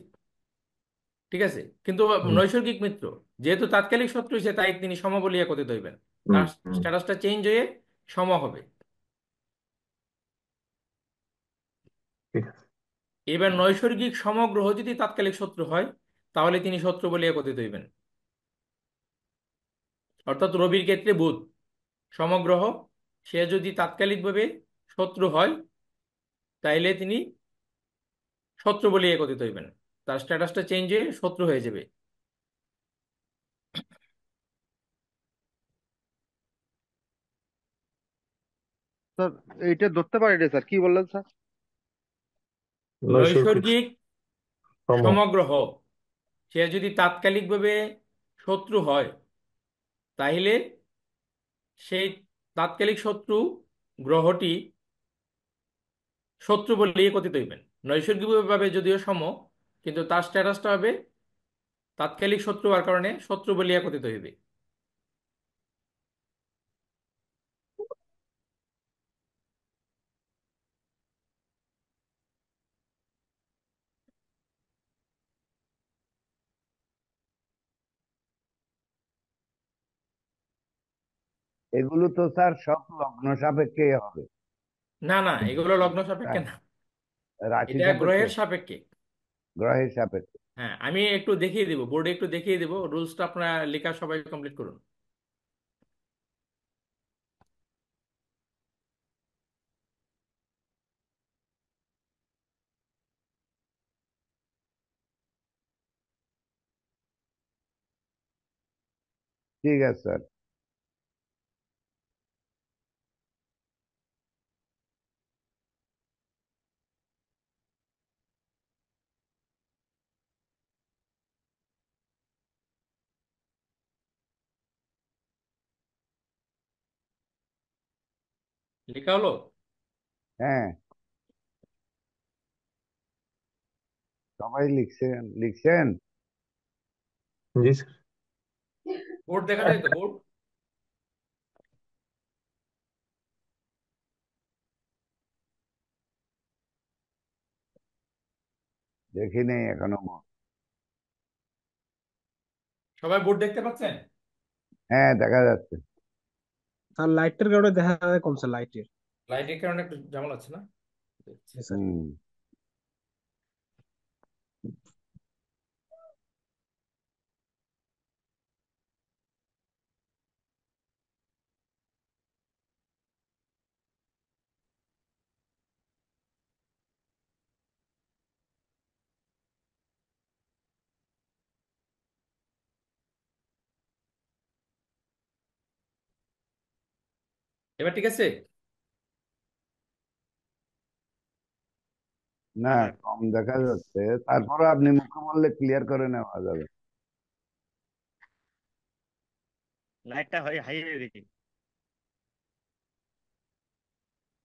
ঠিক আছে, কিন্তু হুম নৈসর্গিক মিত্র যেহেতু তাৎকালিক শত্রু হইছে তাই তিনি সম বলিয়া কথিত হইবেন। হুম তার হুম, স্ট্যাটাসটা চেঞ্জ হয়ে সম হবে। ঠিক আছে। এবার নৈসর্গিক সমগ্রহ যদি তাৎকালিক শত্রু হয় তাহলে তিনি শত্রু বলিয়া কথিত হইবেন। অর্থাৎ রবির ক্ষেত্রে বুধ সমগ্রহ, সে যদি তাৎকালিকভাবে শত্রু হয় তাইলে তিনি শত্রু বলিয়া কথিত হইবেন। তার স্ট্যাটাসটা চেঞ্জ হয়ে শত্রু হয়ে যাবে। স্যার এইটা ধরতে পারিনি স্যার, কি বললেন স্যার? নৈসর্গিক নৈসর্গিক সম। সমগ্রহ সে যদি তাৎকালিকভাবে শত্রু হয় তাহলে সেই তাৎকালিক শত্রু গ্রহটি শত্রু বলিয়া কথিত হইবেন। নৈসর্গিকভাবে যদিও সম, কিন্তু তার স্ট্যাটাসটা হবে তাৎকালিক শত্রু হওয়ার কারণে শত্রু বলিয়া কথিত হইবে। এগুলো তো স্যার সব লগ্ন সাপেক্ষে হবে। না না, এগুলো লগ্ন সাপেক্ষে হ্যাঁ, না, রাশি এটা সাপেক্ষে, গ্রহের সাপেক্ষে। গ্রহের সাপেক্ষে। হ্যাঁ, আমি একটু দেখিয়ে দিব, বোর্ডে একটু দেখিয়ে দিব, রুলসটা আপনারা লেখা সবাই কমপ্লিট করুন। ঠিক আছে স্যার। লেখা হলো? হ্যাঁ, সবাই লিখছেন লিখছেন? জি স্যার। বোর্ড দেখা যায় তো, বোর্ড? দেখি নেই এখনো। সবাই বোর্ড দেখতে পাচ্ছেন? হ্যাঁ, দেখা যাচ্ছে। স্যার লাইটের কারণে দেখা যায় কম স্যার, লাইটের। লাইটের কারণে একটু ঝামেলা আছে না? জি স্যার। হুম। এবার ঠিক আছে? না, হ্যাঁ স্যার, কম দেখা যাচ্ছে, তারপরে আপনি মুখে বললে ক্লিয়ার করে নেওয়া যাবে। লাইটটা হাই হাই রেখে।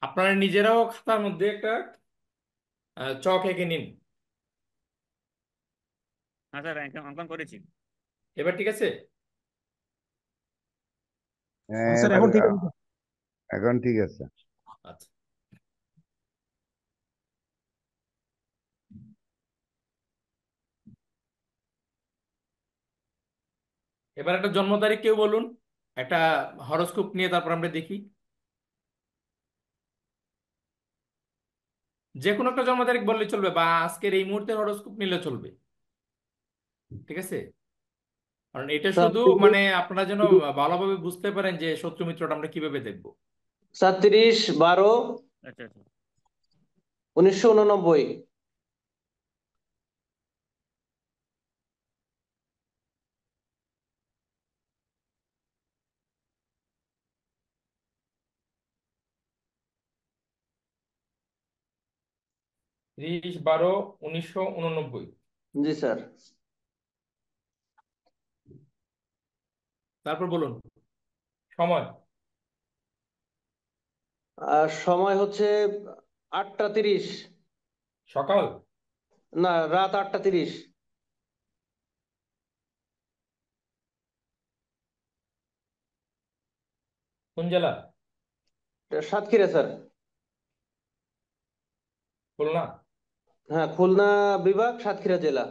আপনারা নিজেরাও খাতার মধ্যে একটা চক এঁকে নিন। হ্যাঁ স্যার, অঙ্কন করেছি। এবার ঠিক আছে? হ্যাঁ, হ্যাঁ স্যার, এবার এখন ঠিক আছে। এখন ঠিক আছে। আচ্ছা, এবার একটা জন্ম তারিখ কেউ বলুন, একটা হরোস্কোপ নিয়ে তারপর আমরা দেখি। যে কোনো একটা জন্ম তারিখ বললে চলবে, বা আজকের এই মুহূর্তের হরোস্কোপ নিলে চলবে। ঠিক আছে? কারণ এটা স্যার শুধু মানে আপনারা যেন ভালোভাবে বুঝতে পারেন যে শত্রু মিত্রটা আমরা কিভাবে দেখবো। স্যার 30/12 আচ্ছা আচ্ছা। 1989। 30/12/1989। জি স্যার। তারপর বলুন সময়। আর সময় হচ্ছে 8টা 30। সকাল? না, রাত 8টা 30। কোন জেলা? সাতক্ষীরা স্যার। খুলনা? হ্যাঁ, খুলনা বিভাগ, সাতক্ষীরা জেলা।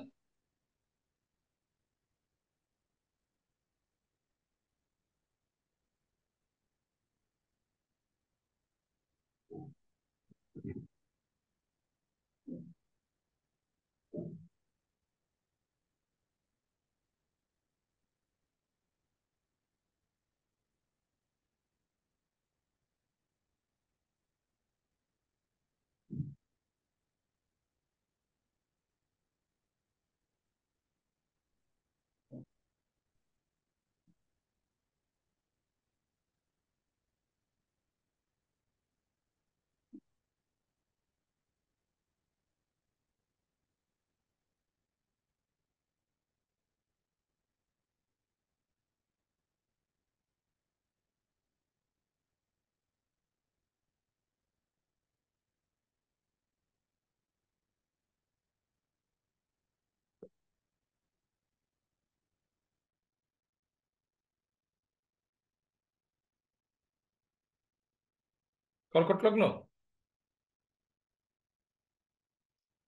কর্কট লগ্ন,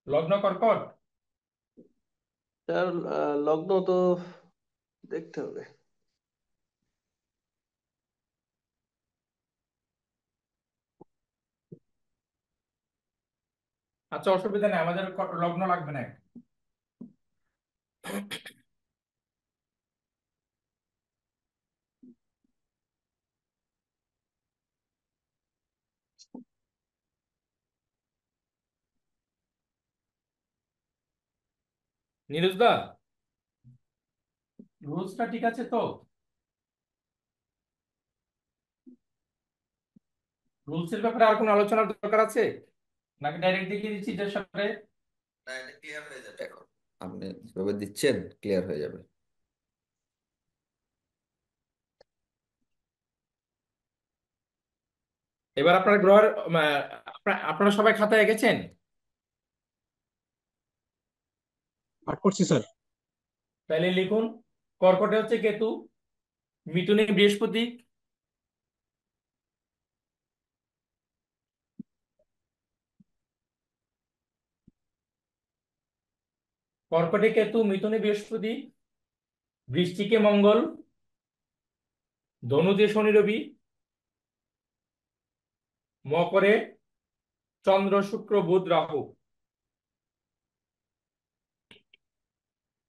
লগ্ন কর্কট। স্যার লগ্ন তো দেখতে হবে। আচ্ছা, অসুবিধা নেই, আমাদের লগ্ন লাগবে না। নীরজ দা, রুলসটা ঠিক আছে তো? রুলসের ব্যাপারে আর কোনো আলোচনার দরকার আছে, নাকি ডাইরেক্ট দেখিয়ে দিচ্ছি এটার সাথে? না, এটা ক্লিয়ার হয়ে যাবে এখন। আপনি যেভাবে দিচ্ছেন ক্লিয়ার হয়ে যাবে। এবার আপনার গ্রহের আপনারা সবাই খাতায় এঁকেছেন? পাঠ করছি স্যার। তাহলে লিখুন, কর্কটে হচ্ছে কেতু, মিথুনে বৃহস্পতি, কর্কটে কেতু, মিথুনে বৃহস্পতি, বৃশ্চিকে মঙ্গল, ধনুতে শনি রবি, মকরে চন্দ্র শুক্র বুধ রাহু।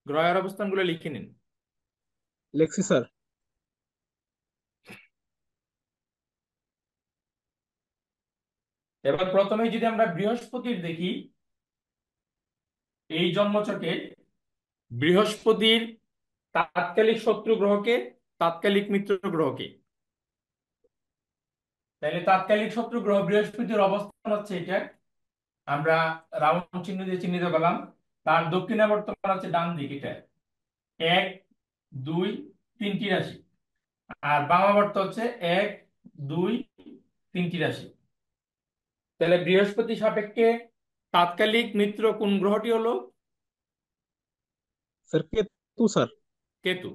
গ্রহের অবস্থানগুলো লিখে নিন। লেখছি স্যার। এবার প্রথমে যদি আমরা বৃহস্পতির দেখি, এই জন্মছকে বৃহস্পতির তাৎকালিক শত্রু গ্রহকে, তাৎকালিক মিত্র গ্রহকে। তাহলে তাৎকালিক শত্রু গ্রহ বৃহস্পতির অবস্থান হচ্ছে এটা, আমরা রাউন্ড চিহ্ন দিয়ে চিহ্নিত করলাম। তার দক্ষিণাবর্তমান হচ্ছে ডান দিক, এটা 1 2 3টি রাশি। আর বামাবর্ত হচ্ছে 1 2 3টি রাশি। তাহলে বৃহস্পতি সাপেক্ষে তাৎকালিক মিত্র কোন গ্রহটি হলো? Sir Ketu sir. কেতু।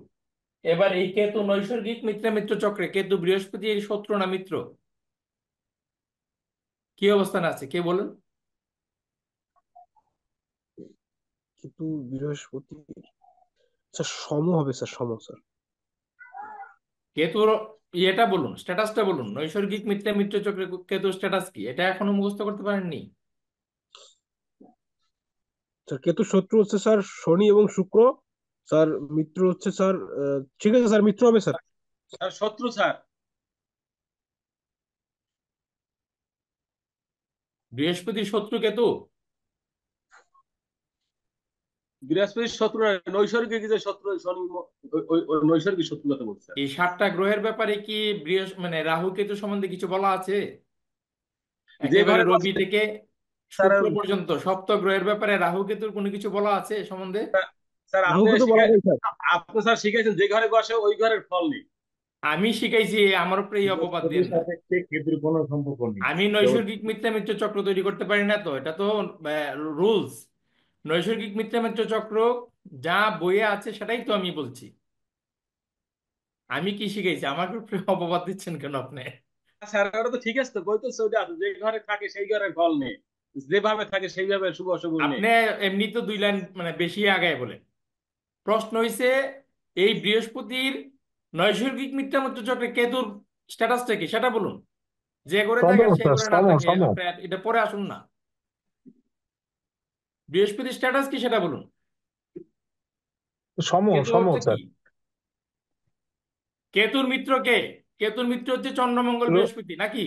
এবার এই কেতু নৈসর্গিক মিত্র মিত্র চক্রে কেতু বৃহস্পতি এর শত্রু না মিত্র? কি অবস্থানে আছে কে বলুন? কেতু বৃহস্পতি স্যার সম হবে স্যার, সম স্যার। কেতুর ইয়েটা বলুন, স্ট্যাটাসটা বলুন, নৈসর্গিক মিত্র মিত্র চক্রে কেতুর স্ট্যাটাস কি, এটা এখনো মুখস্থ করতে পারেননি? স্যার কেতু শত্রু হচ্ছে স্যার শনি এবং শুক্র। স্যার মিত্র হচ্ছে স্যার ঠিক আছে স্যার, মিত্র হবে স্যার। স্যার শত্রু স্যার। বৃহস্পতির শত্রু কেতু? বৃহস্পতির শত্রু নয়, নৈসর্গিক যে শত্রু শনি ওই নৈসর্গিক শত্রুর কথা বলছে স্যার। এই 7টা গ্রহের ব্যাপারে কি মানে রাহু কেতু সম্বন্ধে কিছু বলা আছে? যে একেবারে ঘরে রবি বসে থেকে স্যার, শুক্র পর্যন্ত সপ্ত গ্রহের ব্যাপারে রাহু কেতুর কোনো কিছু বলা আছে এ সম্বন্ধে? স্যার রাহু কেতু বলা যায় স্যার। আপনি স্যার শিখাইছেন যে ঘরে বসে ওই ঘরের ফল নেই। আমি শিখাইছি, আমার উপরে এই অপবাদ দিন বৃহস্পতির না। সাথে কেতুর কোনো সম্পর্ক নেই। আমি নৈসর্গিক মিথ্যা মিত্র চক্র তৈরি করতে পারি না তো, এটা তো রুলস। নৈসর্গিক মিথ্যা মিত্র চক্র যা বইয়ে আছে সেটাই তো আমি বলছি। আমি কি শিখাইছি? আমার উপরে অপবাদ দিচ্ছেন কেন আপনি? স্যার ওটা তো ঠিক আছে, তো বই তো সৌদি আছে, যে ঘরে থাকে সেই ঘরের ফল নেই, যেভাবে থাকে সেইভাবে শুভ অশুভ নেই। আপনি এমনি তো 2 লাইন মানে বেশি আগায় বলেন। প্রশ্ন হইছে এই বৃহস্পতির নৈসর্গিক মিথ্যা মিত্র চক্রে কেতুর স্ট্যাটাসটা কি সেটা বলুন। যে করে সম থাকে সেই স্যার, করে না সম থাকে, সম। আপনি এটা পরে আসুন না। বৃহস্পতির স্ট্যাটাস কি সেটা বলুন। সম কেতু সম হচ্ছে কি? স্যার। কেতুর মিত্র কে? কেতুর মিত্র হচ্ছে চন্দ্রমঙ্গল বৃহস্পতি নাকি?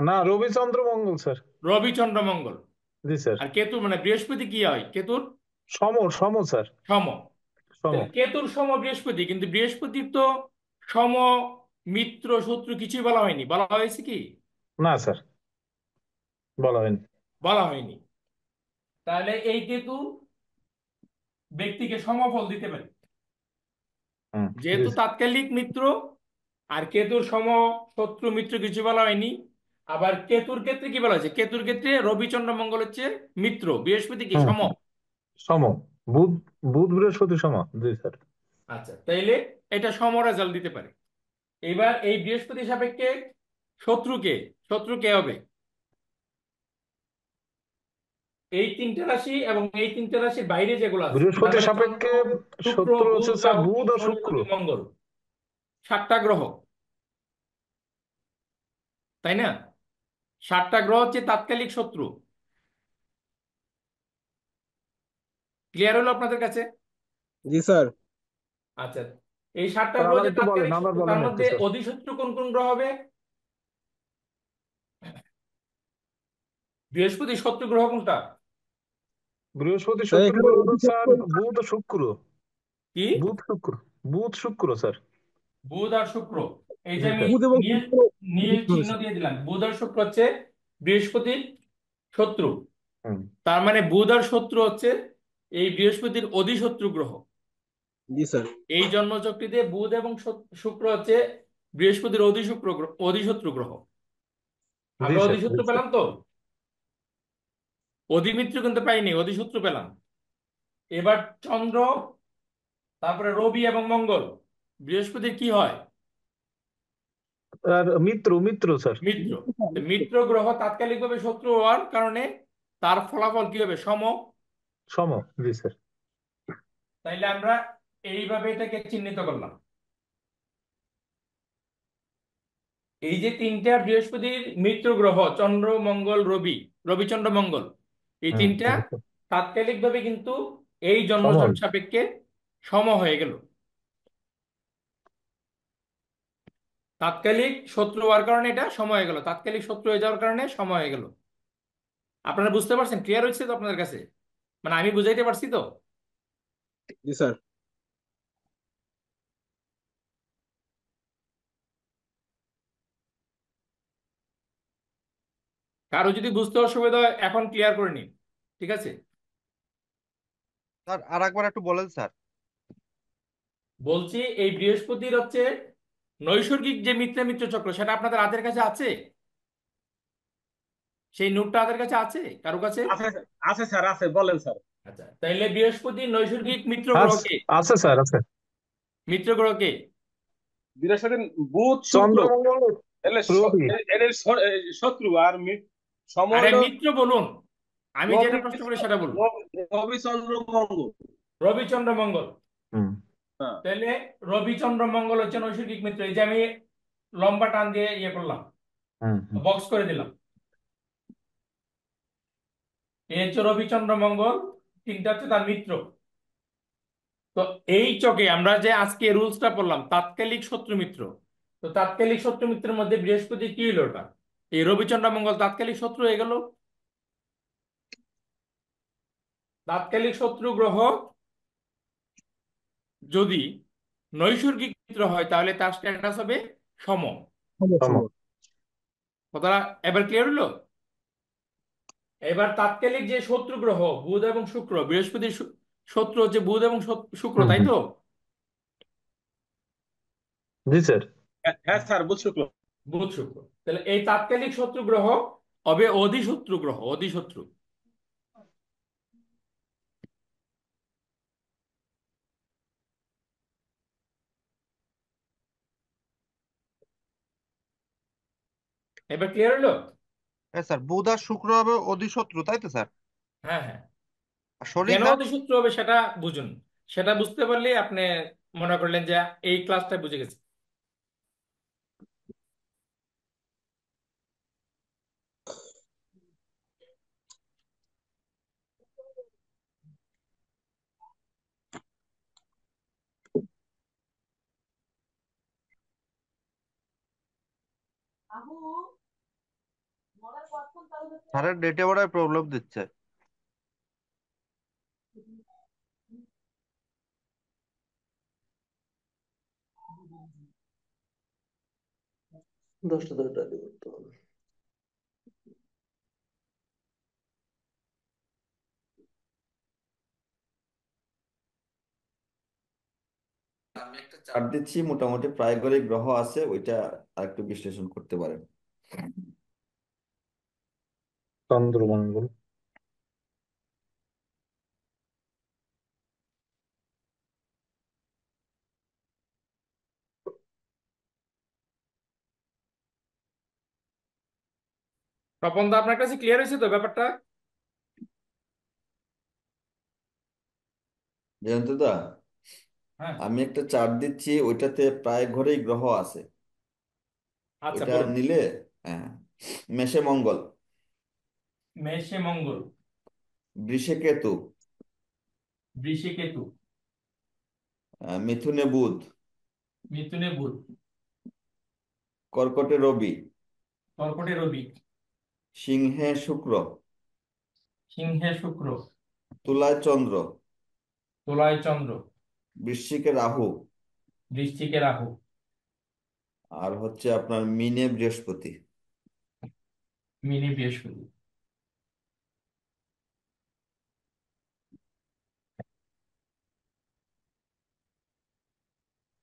না, রবিচন্দ্র মঙ্গল স্যার। রবি চন্দ্রমঙ্গল। জি স্যার। আর কেতু মানে বৃহস্পতি কি হয় কেতুর? সম সম স্যার। সম। সম। তাহলে কেতুর সম বৃহস্পতি, কিন্তু বৃহস্পতির তো সম মিত্র শত্রু কিছুই বলা হয়নি, বলা হয়েছে কি? না স্যার, বলা হয়নি। বলা হয়নি। তাহলে এই কেতু ব্যক্তিকে সমফল দিতে পারে, জি যেহেতু স্যার। তাৎকালিক মিত্র। আর কেতুর সম শত্রু মিত্র কিছু বলা হয়নি। আবার কেতুর ক্ষেত্রে কি বলা হয়েছে? কেতুর ক্ষেত্রে রবি চন্দ্র মঙ্গল হচ্ছে মিত্র, বৃহস্পতি কি সম। সম। বুধ বুধ বৃহস্পতি সম। জি স্যার। আচ্ছা, তাইলে এটা সম রেজাল্ট দিতে পারে। এবার এই বৃহস্পতি সাপেক্ষে শত্রুকে, শত্রু কে হবে? এই তিনটে রাশি এবং এই তিনটে রাশির বাইরে যেগুলো আছে, তার বৃহস্পতি মানে চন্দ্র, সাপেক্ষে শুক্র, শত্রু হচ্ছে বুধ, স্যার রাহু, বুধ আর শনি, শুক্র। রবি, মঙ্গল, 7টা গ্রহ, তাই না? 7টা গ্রহ হচ্ছে তাৎকালিক শত্রু। ক্লিয়ার হলো আপনাদের কাছে? জি স্যার। আচ্ছা, এই 7টা স্যার গ্রহ আবার যে একটু বলেন, তাৎকালিক আবার শত্রু, বলেন তার একটু মধ্যে স্যার। অধিশত্রু কোন কোন গ্রহ হবে? বৃহস্পতি শত্রু গ্রহ কোনটা? বৃহস্পতি স্যার শত্রু এখানে গ্রহ হলো স্যার অধিশত্রু বুধ ও শুক্র। কি? বুধ শুক্র, বুধ শুক্র স্যার। বুধ আর শুক্র। এই যে জি আমি স্যার। বুধ এবং নীল শুক্র নীল অধিশত্রু চিহ্ন রয়েছে। দিয়ে দিলাম, বুধ আর শুক্র হচ্ছে বৃহস্পতির শত্রু। হুম। তার মানে বুধ আর শত্রু হচ্ছে এই বৃহস্পতির অধিশত্রু গ্রহ। জি স্যার। এই জন্মচক্রীতে বুধ এবং শুক্র হচ্ছে বৃহস্পতির অধিশত্রু গ্রহ। জি আমরা স্যার। জি অধিশত্রু স্যার। পেলাম তো, অধিমিত্র কিন্তু পাইনি, অধিশত্রু পেলাম। এবার চন্দ্র, তারপরে রবি এবং মঙ্গল, বৃহস্পতির কি হয়? আর মিত্র, মিত্র স্যার। মিত্র। তো মিত্র গ্রহ তাৎকালিকভাবে শত্রু হওয়ার কারণে তার ফলাফল কি হবে? সম। সম। জি স্যার। তাইলে আমরা এইভাবে এটাকে চিহ্নিত করলাম। এই যে তিনটা বৃহস্পতির মিত্র গ্রহ, চন্দ্র, মঙ্গল, রবি, রবি, চন্দ্র, মঙ্গল, এই হুম। তিনটা জি স্যার। তাৎকালিকভাবে কিন্তু এই সম। জন্মছক সাপেক্ষে সম হয়ে গেল। তাৎকালিক শত্রু হওয়ার কারণে এটা সম হয়ে গেল, তাৎকালিক শত্রু হয়ে যাওয়ার কারণে সম হয়ে গেল। আপনারা বুঝতে পারছেন? ক্লিয়ার হয়েছে তো আপনাদের কাছে? মানে আমি বুঝাইতে পারছি তো? জি স্যার। কারো যদি বুঝতে অসুবিধা হয় এখন ক্লিয়ার করে নিন, ঠিক আছে? স্যার আর একবার একটু বলেন স্যার। বলছি এই বৃহস্পতির হচ্ছে নৈসর্গিক যে মিত্রা মিত্র চক্র, সেটা আপনাদের হাতের কাছে আছে? সেই নোটটা হাতের কাছে আছে কারো কাছে? আছে আছে স্যার, আছে, বলেন স্যার। আচ্ছা, তাইলে বৃহস্পতির নৈসর্গিক মিত্র আছে, গ্রহকে, আছে স্যার, আছে। মিত্র গ্রহকে বৃহস্পতি, বুধ, শুক্র, চন্দ্র, মঙ্গল, এলে রবি। এদের শত্রু, আর সম আরে হলো মিত্র বলুন, আমি যেটা রবি, প্রশ্ন করি সেটা বলুন। রবি, চন্দ্র, মঙ্গল। রবিচন্দ্র মঙ্গল। হুম। হ্যাঁ। তাহলে রবিচন্দ্র মঙ্গল হচ্ছে নৈসর্গিক মিত্র। এই যে আমি লম্বা টান দিয়ে ইয়ে করলাম, হুম। হুম। বক্স করে দিলাম, এই হচ্ছে রবিচন্দ্র মঙ্গল, তিনটা হচ্ছে তার মিত্র। তো এই চকে আমরা যে আজকে রুলসটা পড়লাম তাৎকালিক শত্রু মিত্র, তো তাৎকালিক শত্রু মিত্রের মধ্যে বৃহস্পতি কি হলো? ওটা এই রবিচন্দ্র মঙ্গল তাৎকালিক শত্রু হয়ে গেল। তাৎকালিক শত্রু গ্রহ যদি নৈসর্গিক মিত্র হয় তাহলে তার স্ট্যাটাস হবে সম। সম। কথাটা এবার ক্লিয়ার হলো? এবার তাৎকালিক যে শত্রু গ্রহ বুধ এবং শুক্র, বৃহস্পতির শত্রু হচ্ছে বুধ এবং শুক্র, হুম। তাই হুম। তো? জি স্যার। হ্যাঁ স্যার, বুধ, শুক্র। বুধ শুক্র, তাহলে এই তাৎকালিক শত্রু গ্রহ হবে অধিশত্রু গ্রহ, অধিশত্রু। এবার ক্লিয়ার হলো? হ্যাঁ স্যার, বুধ আর শুক্র হবে অধিশত্রু, তাই তো স্যার? হ্যাঁ, হ্যাঁ। আর শনি কেন স্যার? অধিশত্রু হবে সেটা বুঝুন, সেটা বুঝতে পারলে আপনি মনে করলেন যে এই ক্লাসটা বুঝে গেছে। স্যারের ডেটে বোধহয় প্রবলেম দিচ্ছে। দশটা ধরে টালি করতে হবে। আমি একটা চার্ট দিচ্ছি, মোটামুটি প্রায় ঘরে গ্রহ আছে, ওইটা আরেকটু বিশ্লেষণ করতে পারেন। চন্দ্র, মঙ্গল। তপন দা, আপনার কাছে ক্লিয়ার হয়েছে তো ব্যাপারটা? জয়ন্তদা, হ্যাঁ, আমি একটা চার্ট দিচ্ছি, ওইটাতে প্রায় ঘরেই গ্রহ আছে। আচ্ছা ওইটা বলুন। নিলে, হ্যাঁ, মেষে মঙ্গল, মেষে মঙ্গল, বৃষে কেতু, বৃষে কেতু, মিথুনে বুধ, মিথুনে বুধ, কর্কটে রবি, কর্কটে রবি, সিংহে শুক্র, সিংহে শুক্র, তুলায় চন্দ্র, তুলায় চন্দ্র, বৃশ্চিকে রাহু, বৃশ্চিকে রাহু, আর হচ্ছে আপনার মিনে বৃহস্পতি। মিনি বৃহস্পতি।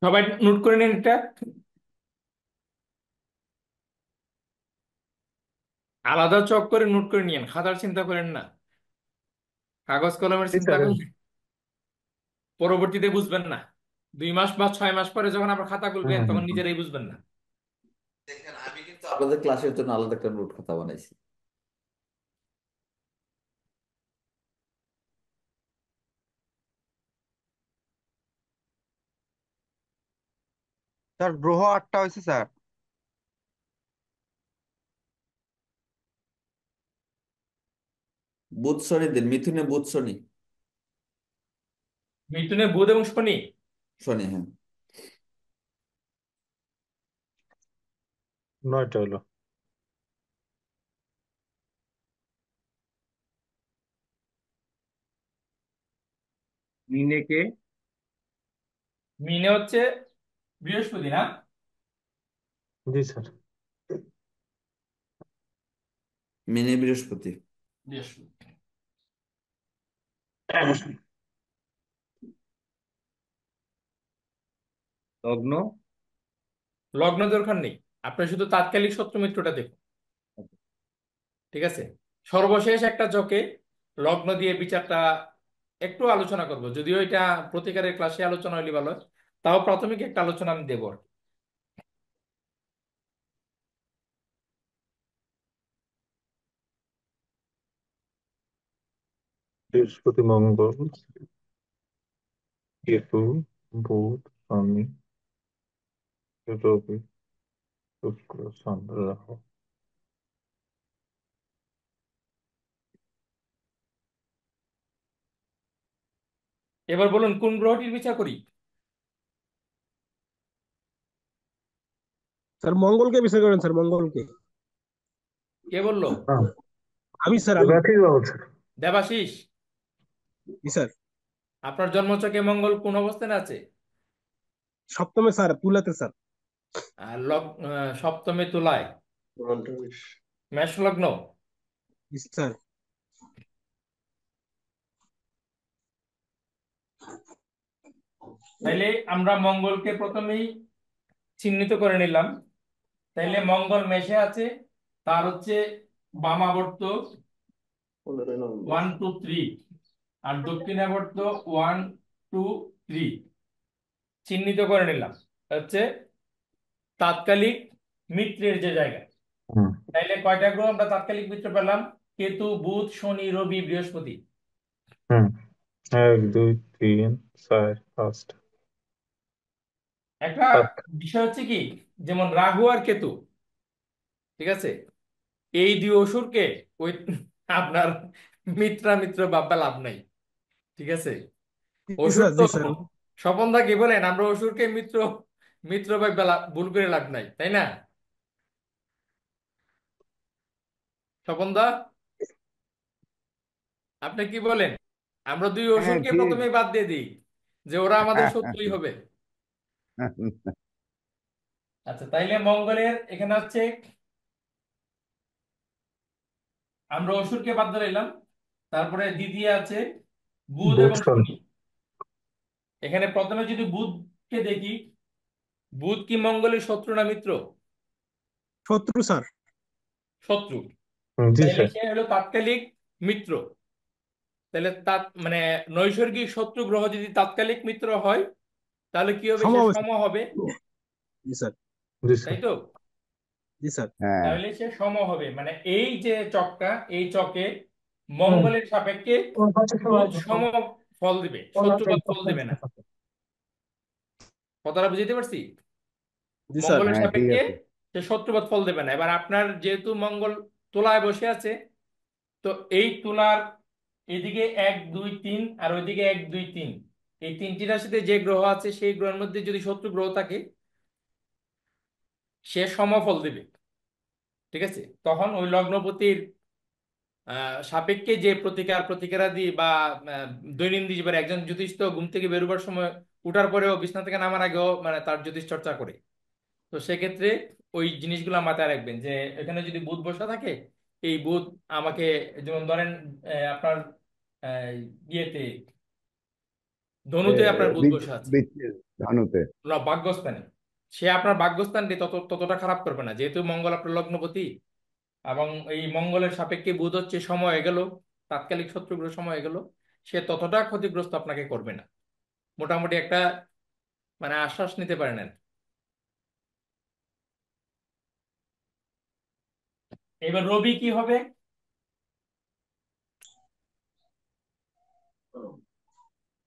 সবাই নোট করে নিন এটা, আলাদা চক করে নোট করে নিন, খাতার চিন্তা করেন না, কাগজ কলমের জি চিন্তা স্যার। করলে পরবর্তীতে বুঝবেন না। 2 মাস বা 6 মাস পরে যখন আবার খাতা খুলবেন তখন নিজেরাই বুঝবেন না। দেখেন, আমি কিন্তু আপনাদের ক্লাসের জন্য আলাদা একটা নোট খাতা বানাইছি। স্যার গ্রহ 8টা হয়েছে স্যার। বুধ শনি দিন, মিথুনে বুধ শনি। মিথুনে বুধ এবং শনি, শনি, হ্যাঁ। 9টা হলো। মিনে কে? মিনে হচ্ছে বৃহস্পতি না? জি স্যার। মিনে বৃহস্পতি। বৃহস্পতি। লগ্ন? লগ্ন দরকার নেই, আপনি শুধু তাৎকালিক শত্রু মিত্রটা দেখুন। ঠিক আছে, সর্বশেষ একটা চকে লগ্ন দিয়ে বিচারটা একটু আলোচনা করব, যদিও এটা প্রতিকারের ক্লাসে আলোচনা হইলে ভালো হয়। তাও প্রাথমিক একটা আলোচনা আমি দেবো আর কি। বৃহস্পতি, মঙ্গল, কেতু, বুধ, শনি, রবি, শুক্র, চন্দ্র, রাহু। এবার বলুন কোন গ্রহটির বিচার করি? স্যার মঙ্গলকে বিচার করেন স্যার, মঙ্গলকে। কে বললো? হ্যাঁ, আমি স্যার, আমি। এবার ঠিক বলছে। দেবাশিস, জি স্যার। আপনার জন্মছকে মঙ্গল কোন অবস্থানে আছে? সপ্তমে স্যার, তুলাতে স্যার। আর সপ্তমে তুলায়, মেষ লগ্ন। জি স্যার। তাইলে আমরা মঙ্গলকে প্রথমেই চিহ্নিত করে নিলাম। তাইলে মঙ্গল মেষে আছে, তার হচ্ছে বামাবর্ত 1 2 3 আর দক্ষিণাবর্ত 1 2 3 চিহ্নিত করে নিলাম হচ্ছে তাৎকালিক মিত্রের যে জায়গা। হুম তাইলে কয়টা গ্রহ আমরা তাৎকালিক মিত্র পেলাম? কেতু, বুধ, শনি, রবি, বৃহস্পতি। হুম 1 2 3 4 5টা। একটা বিষয় হচ্ছে কি, যেমন রাহু আর কেতু, ঠিক আছে, এই দুই অসুরকে ওই আপনার মিত্র ভাববা লাভ নাই। ঠিক আছে, জি অসুর স্যার। তো জি স্যার। স্বপনদা কি বলেন, আমরা অসুরকে মিত্র মিত্র ভাববা ভুল করে লাভ নাই, তাই না স্বপনদা? আপনি কি বলেন? আমরা দুই হ্যাঁ, অসুরকে ঠিক। প্রথমে বাদ দিয়ে দিই যে ওরা আমাদের শত্রুই হবে। আচ্ছা, তাইলে মঙ্গলের এখানে হচ্ছে আমরা অসুরকে বাদ দিলাম, তারপরে দ্বিতীয় আছে বুধ বুধ, এবং শনি। শনি। এখানে প্রথমে যদি বুধকে দেখি, বুধ কি মঙ্গলের শত্রু না মিত্র? শত্রু স্যার। শত্রু। জি তাইলে স্যার। সে হলো তাৎকালিক মিত্র। তাহলে মানে নৈসর্গিক শত্রু গ্রহ যদি তাৎকালিক মিত্র হয় তাহলে কি হবে? সে সমাবেশ। সম হবে, জি স্যার। জি তাই স্যার। তো? জি স্যার। হ্যাঁ, তাহলে সে সম হবে, মানে এই যে চকটা, এই চকে মঙ্গলের সাপেক্ষে বুধ সম ফল দিবে, শত্রুপাত ফল দিবে না। কথাটা বুঝতে পারছি? জি স্যার। মঙ্গলের হ্যাঁ ঠিক সাপেক্ষে আছে। সে শত্রুপাত ফল দেবে না। এবার আপনার যেহেতু মঙ্গল তুলায় বসে আছে, তো এই তুলার এদিকে 1 2 3 আর ওইদিকে 1 2 3, এই তিনটি রাশিতে যে গ্রহ আছে সেই গ্রহের মধ্যে যদি শত্রু গ্রহ থাকে সে সমফল দিবে। ঠিক আছে, তখন ওই লগ্নপতির সাপেক্ষে যে প্রতিকারাদি বা আহ, দৈনন্দিন জীবনে একজন জ্যোতিষ তো ঘুম থেকে বেরোবার সময় উঠার পরেও বিছানা থেকে নামার আগেও মানে তার জ্যোতিষ চর্চা করে। তো সেক্ষেত্রে ওই জিনিসগুলো মাথায় রাখবেন যে এখানে যদি বুধ বসা থাকে, এই বুধ আমাকে, যেমন ধরেন আপনার আহ, ইয়েতে ধনুতে আপনার বুধ বীজ বসে আছে, বীজ ধনুতে। না ভাগ্যস্থানে, সে আপনার ভাগ্যস্থানটি ততটা খারাপ করবে না, যেহেতু মঙ্গল আপনার লগ্নপতি। এবং এই মঙ্গলের সাপেক্ষে বুধ হচ্ছে সময় হয়ে গেল, তাৎকালিক শত্রুগ্রহ সময় হয়ে গেল, সে ততটা ক্ষতিগ্রস্ত আপনাকে করবে না। মোটামুটি একটা মানে আশ্বাস নিতে পারেন আর কি। এবার রবি কি হবে?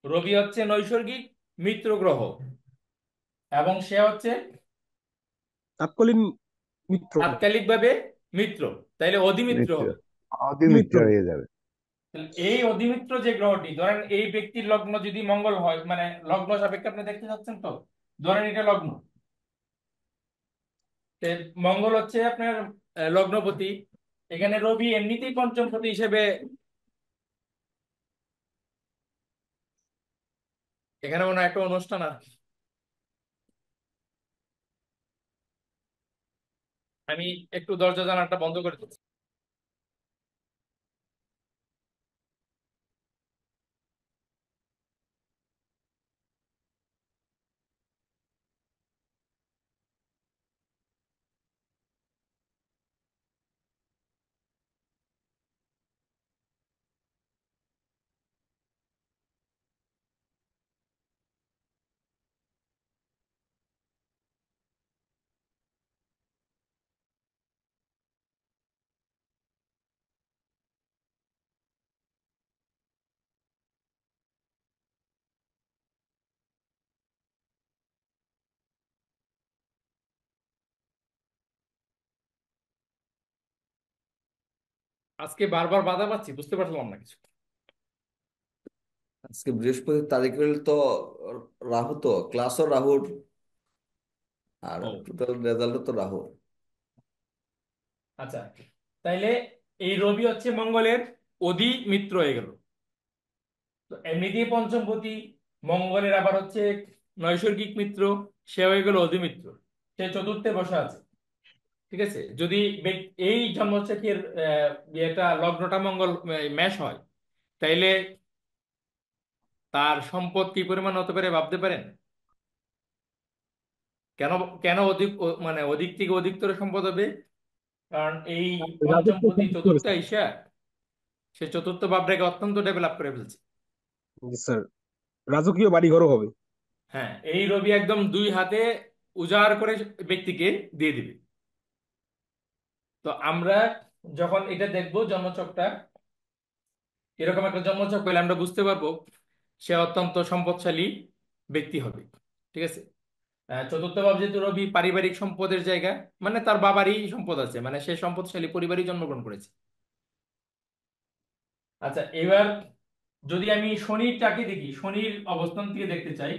রবি হচ্ছে নৈসর্গিক মিত্র গ্রহ এবং সে হচ্ছে তাৎকালীন মিত্র। তাৎকালিকভাবে মিত্র, তাইলে অধিমিত্র মিত্র, হবে। অধিমিত্র মিত্র। হয়ে যাবে। তাহলে এই অধিমিত্র যে গ্রহটি, ধরেন এই ব্যক্তির লগ্ন যদি মঙ্গল হয়, মানে লগ্ন সাপেক্ষে আপনি দেখতে চাচ্ছেন, তো ধরেন এটা লগ্ন, তে মঙ্গল হচ্ছে আপনার লগ্নপতি, এখানে রবি এমনিতেই পঞ্চমপতি হিসেবে, এখানে মনে হয় একটা অনুষ্ঠান আর কি। আমি একটু দরজা জানালাটা বন্ধ করে দিচ্ছি। আজকে বারবার বাধা পাচ্ছি, বুঝতে পারলাম না কিছু। আজকে বৃহস্পতির তারিখ হলে তো রাহু, তো ক্লাসও রাহুর, আর ও টোটাল রেজাল্টও তো রাহু। আচ্ছা, তাইলে এই রবি হচ্ছে মঙ্গলের অধি মিত্র হয়ে গেল। তো এমনিতেই পঞ্চমপতি, মঙ্গলের আবার হচ্ছে নৈসর্গিক মিত্র, সে হয়ে গেল অধিমিত্র, সে চতুর্থে বসে আছে। ঠিক আছে, যদি এই জন্মছকের এটা লগ্নটা মঙ্গল মেষ হয়, তাইলে তার সম্পদ কি পরিমাণ হতে পারে ভাবতে পারেন? কেন কেন অধিক মানে অধিক থেকে অধিকতর সম্পদ হবে? কারণ এই রাজস্ব পঞ্চমপতি সম্পত্তি হবে চতুর্থ স্যার। আইসা সে চতুর্থ ভাবটাকে অত্যন্ত ডেভেলপ করে ফেলছে। জি স্যার। রাজকীয় বাড়িঘরও হবে। হ্যাঁ, এই রবি একদম 2 হাতে উজাড় করে ব্যক্তিকে দিয়ে দিবে। তো আমরা যখন এটা দেখবো জন্মছকটা, এরকম একটা জন্মছক পেলে আমরা বুঝতে পারবো সে অত্যন্ত সম্পদশালী ব্যক্তি হবে। ঠিক আছে, চতুর্থ ভাব যেহেতু রবি পারিবারিক সম্পদের জায়গা, মানে তার বাবারই সম্পদ আছে, মানে সে সম্পদশালী পরিবারই জন্মগ্রহণ করেছে। আচ্ছা, এবার যদি আমি শনিরটাকে দেখি, শনির অবস্থান থেকে দেখতে চাই,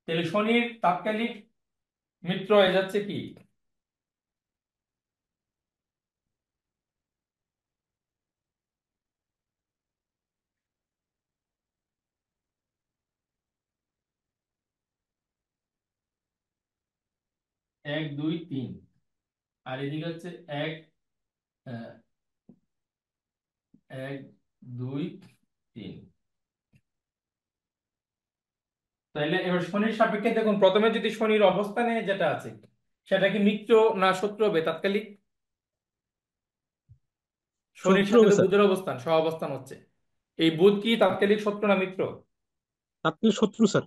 তাহলে শনির তাৎকালিক মিত্র হয়ে যাচ্ছে কি? 1 2 3, আর এদিকে হচ্ছে এক, আহ, 1 2 3। তাহলে এবার শনির সাপেক্ষে দেখুন, প্রথমে যদি শনির অবস্থানে যেটা আছে সেটা কি মিত্র না শত্রু হবে তাৎকালিক? শনির শত্রু সাথে হবে তো স্যার। বুধের অবস্থান, সহ অবস্থান হচ্ছে। এই বুধ কি তাৎকালিক শত্রু না মিত্র? তাৎকালীন শত্রু স্যার।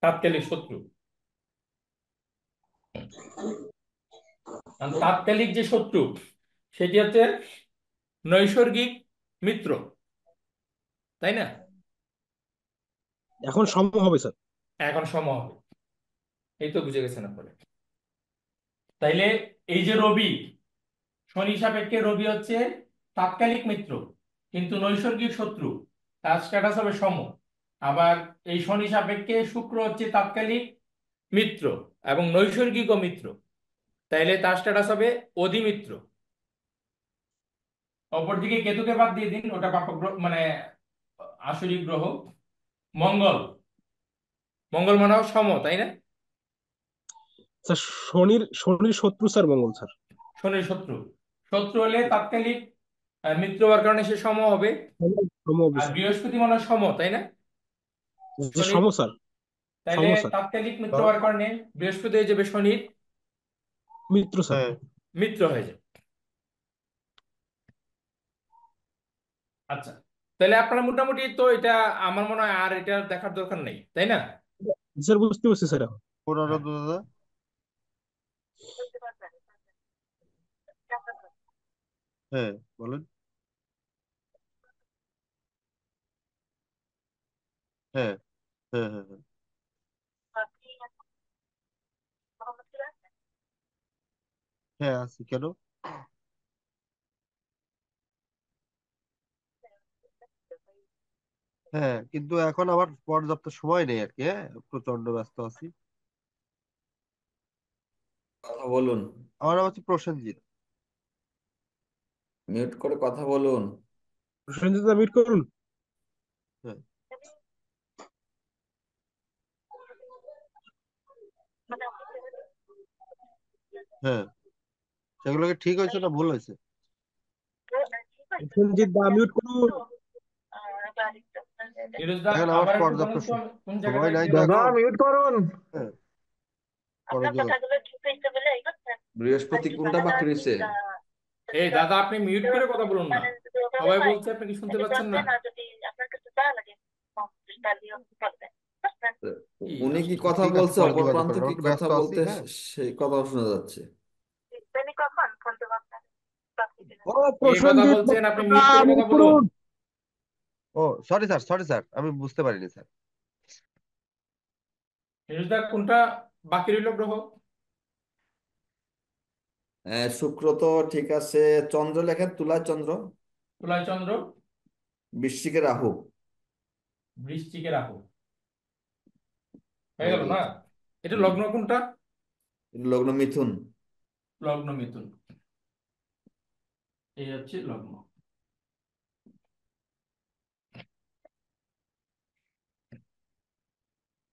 তাৎকালিক শত্রু। আর তাৎকালিক যে শত্রু সেটি হচ্ছে নৈসর্গিক মিত্র, তাই না? এখন সম হবে স্যার। এখন সম হবে। এই তো বুঝে গেছেন আপনারা। তাইলে এই যে রবি, শনি সাপেক্ষে রবি হচ্ছে তাৎকালিক মিত্র কিন্তু নৈসর্গিক শত্রু, তার স্ট্যাটাস হবে সম। আবার এই শনি সাপেক্ষে শুক্র হচ্ছে তাৎকালিক মিত্র এবং নৈসর্গিক মিত্র, তাইলে তার স্ট্যাটাস হবে অধিমিত্র। অপরদিকে কেতুকে বাদ দিয়ে দিন, ওটা পাপ গ্রহ মানে আসরিক গ্রহ। মঙ্গল, মঙ্গল মানেও সম, তাই না? স্যার শনির শত্রু স্যার মঙ্গল স্যার। শনির শত্রু, শত্রু হলে তাৎকালিক মিত্র হওয়ার কারণে সে সম হবে। সম হবে আর স্যার। বৃহস্পতি মানে সম, তাই না? যে শনির, সম স্যার। তাইলে সম স্যার। তাৎকালিক মিত্র হওয়ার কারণে বৃহস্পতি হয়ে যাবে শনির মিত্র স্যার। মিত্র হয়ে যাবে। আচ্ছা, তাহলে আপনারা মোটামুটি তো এটা, আমার মনে হয় আর এটা দেখার দরকার নেই, তাই না? স্যার বুঝতে পারছি স্যার এখন। হ্যাঁ। দাদা। হ্যাঁ বলেন। হ্যাঁ হ্যাঁ হ্যাঁ হ্যাঁ। হ্যাঁ আছি, কেন? হ্যাঁ কিন্তু এখন আমার পর্যাপ্ত সময় নেই আর কি, হ্যাঁ প্রচন্ড ব্যস্ত আছি। কথা বলুন, আমার নাম হচ্ছে প্রসেনজিৎ। মিউট করে কথা বলুন। প্রসেনজিৎ মিট করুন। হ্যাঁ হ্যাঁ, সেগুলোকে ঠিক হয়েছে না ভুল হয়েছে? প্রসেনজিৎ মিউট করুন। ফিরোজদা দেখেন আমার আবার একটু পর্যাপ্ত বলুন তো কোন সময় জায়গাটা নাই ক্লিয়ার তো হলো। দাদা এখন। মিউট করুন। হ্যাঁ পরে যোগাযোগ। বৃহস্পতি কোনটা বাকি রয়েছে? এই দাদা, আপনি মিউট করে কথা বলুন না, সবাই বলছে, আপনি কি শুনতে পাচ্ছেন না? কি উনি কি আশ্চর্য। কথা ঠিক আছে বলছে, পরে অপর যোগাযোগ প্রান্ত করেন, কি আমি একটু কথা ব্যস্ত আছি। বলতে, হ্যাঁ সেই কথা শোনা যাচ্ছে। ও কে কথা প্রসেনজিৎ বলছেন? আপনি মিউট করে মিউট কথা বলুন। করুন। ও সরি স্যার, সরি স্যার, আমি বুঝতে পারিনি স্যার। ফিরোজদা কোনটা বাকি রইল গ্রহ? শুক্র তো ঠিক আছে। চন্দ্র লেখেন, তুলায় চন্দ্র, তুলায় চন্দ্র, বৃশ্চিকে রাহু। বৃশ্চিকে রাহু হয়ে হয়ে গেল না? গেছে। এটা হুম। লগ্ন কোনটা? লগ্ন মিথুন। লগ্ন মিথুন, এই হচ্ছে লগ্ন।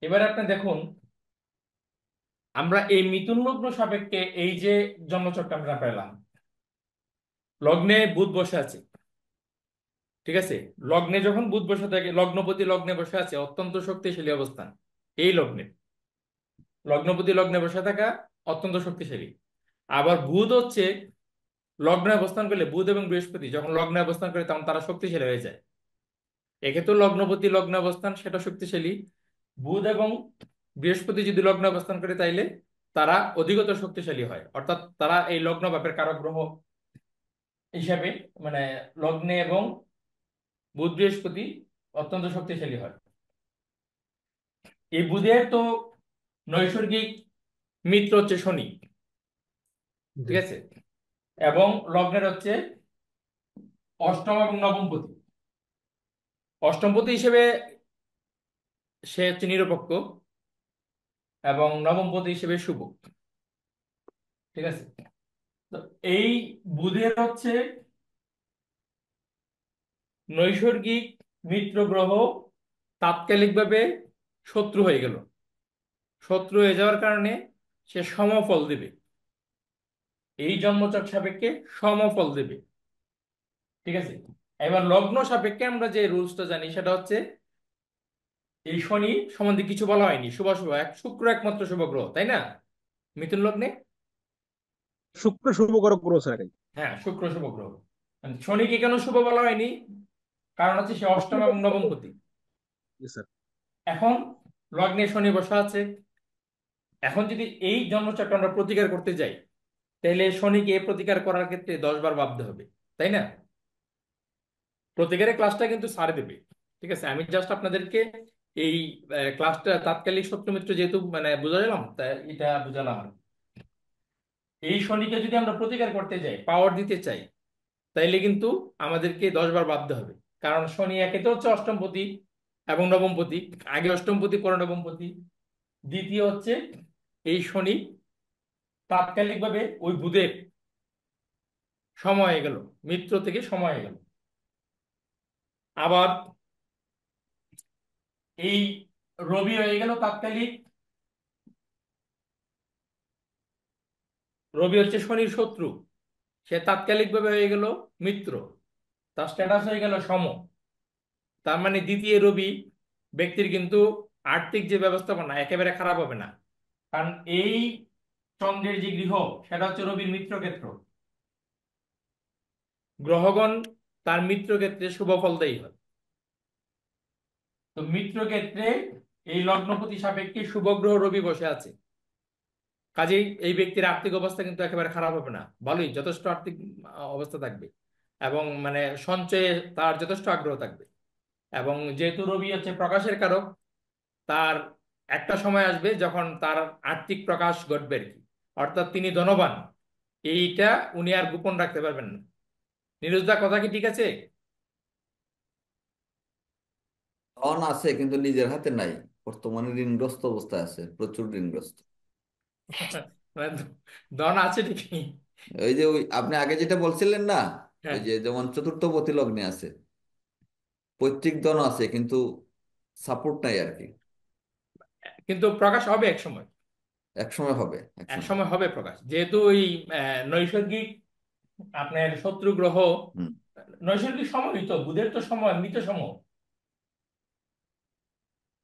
এবারে আপনি দেখুন, আমরা এই মিথুন লগ্ন সাপেক্ষে এই যে জন্মছকটা আমরা পেলাম, লগ্নে বুধ বসে আছে, ঠিক আছে? লগ্নে যখন বুধ বসে থাকে, লগ্নপতি লগ্নে বসে আছে, অত্যন্ত শক্তিশালী অবস্থান। এই লগ্নে লগ্নপতি লগ্নে বসে থাকা অত্যন্ত শক্তিশালী। আবার বুধ হচ্ছে লগ্নে অবস্থান করলে, বুধ এবং বৃহস্পতি যখন লগ্নে অবস্থান করে তখন তারা শক্তিশালী হয়ে যায়। এক্ষেত্রে লগ্নপতি লগ্নে অবস্থান সেটা শক্তিশালী। বুধ এবং বৃহস্পতি যদি লগ্নে অবস্থান করে তাইলে তারা অধিকতর শক্তিশালী হয়, অর্থাৎ তারা এই লগ্ন বাপের কারক গ্রহ হিসাবে, মানে লগ্নে এবং বুধ বৃহস্পতি অত্যন্ত শক্তিশালী হয়। এই বুধের তো নৈসর্গিক মিত্র হচ্ছে শনি, ঠিক আছে? এবং লগ্নের হচ্ছে অষ্টম এবং নবমপতি। অষ্টমপতি হিসেবে সে হচ্ছে নিরপেক্ষ এবং নবমপতি হিসেবে শুভ, ঠিক আছে? তো এই বুধের হচ্ছে নৈসর্গিক মিত্র গ্রহ তাৎকালিকভাবে শত্রু হয়ে গেল। শত্রু হয়ে যাওয়ার কারণে সে সমফল দেবে, এই জন্মছক সাপেক্ষে সমফল দেবে, ঠিক আছে? এবার লগ্ন সাপেক্ষে আমরা যে রুলসটা জানি সেটা হচ্ছে, এই শনি সম্বন্ধে কিছু বলা হয়নি, শুভ শুভ এক শুক্র একমাত্র শুভ গ্রহ, তাই না? মিথুন লগ্নে শুক্র শুভ করক গ্রহ স্যার। হ্যাঁ, শুক্র শুভ গ্রহ। মানে শনিকে কেন শুভ বলা হয়নি? কারণ হচ্ছে সে অষ্টম এবং নবমপতি। স্যার এখন লগ্নে শনি বসা আছে, এখন যদি এই জন্মচক্র আমরা প্রতিকার করতে যাই, তাহলে শনিকে প্রতিকার করার ক্ষেত্রে 10 বার ভাবতে হবে, তাই না? প্রতিকারের ক্লাসটা কিন্তু স্যার দেবে, ঠিক আছে? আমি জাস্ট আপনাদেরকে এই ক্লাসটা তাৎকালিক শত্রু মিত্র যেহেতু মানে বুঝালাম, তাই এটা বুঝালাম আর কি। এই শনিকে যদি আমরা প্রতিকার করতে যাই, পাওয়ার দিতে চাই, তাইলে কিন্তু আমাদেরকে 10 বার ভাবতে হবে। কারণ শনি একে তো হচ্ছে অষ্টমপতি এবং নবমপতি, আগে অষ্টমপতি পরে নবমপতি। দ্বিতীয় হচ্ছে এই শনি তাৎকালিকভাবে ওই বুধের সময় হয়ে গেল, মিত্র থেকে সময় হয়ে গেল। আবার এই রবি হয়ে গেল তাৎকালিক, রবি হচ্ছে শনির শত্রু, সে তাৎকালিকভাবে হয়ে গেল মিত্র, তার স্ট্যাটাস হয়ে গেল সম। তার মানে দ্বিতীয় রবি ব্যক্তির কিন্তু আর্থিক যে ব্যবস্থাপনা একেবারে খারাপ হবে না। কারণ এই চন্দ্রের যে গৃহ, সেটা হচ্ছে রবির মিত্র ক্ষেত্র। গ্রহগণ তার মিত্র ক্ষেত্রে শুভ ফলদায়ী হয়। তো মিত্র ক্ষেত্রে এই লগ্নপতি সাপেক্ষে শুভ গ্রহ রবি বসে আছে, কাজেই এই ব্যক্তির আর্থিক অবস্থা কিন্তু একেবারে খারাপ হবে না, ভালোই যথেষ্ট আর্থিক অবস্থা থাকবে, এবং মানে সঞ্চয়ে তার যথেষ্ট আগ্রহ থাকবে। এবং যেহেতু রবি হচ্ছে প্রকাশের কারক, তার একটা সময় আসবে যখন তার আর্থিক প্রকাশ ঘটবে আর কি, অর্থাৎ তিনি ধনবান। এইটা উনি আর গোপন রাখতে পারবেন না। নীরজদা, কথা কি ঠিক আছে? ধন আছে কিন্তু নিজের হাতে নাই, বর্তমানে ঋণগ্রস্ত অবস্থায় আছে, প্রচুর ঋণগ্রস্ত। মানে ধন আছে ঠিকই। ওই যে ওই আপনি আগে যেটা বলছিলেন না, ওই হ্যাঁ, যে যেমন চতুর্থপতি লগ্নে আছে, পৈতৃক ধন আছে কিন্তু সাপোর্ট নাই আর কি। কিন্তু প্রকাশ হবে এক সময়, এক সময় হবে, এক এক সময় হবে। সময় হবে প্রকাশ, যেহেতু ওই নৈসর্গিক আপনার শত্রু গ্রহ, হুম। নৈসর্গিক সময় তো বুধের তো সময় মৃত সম,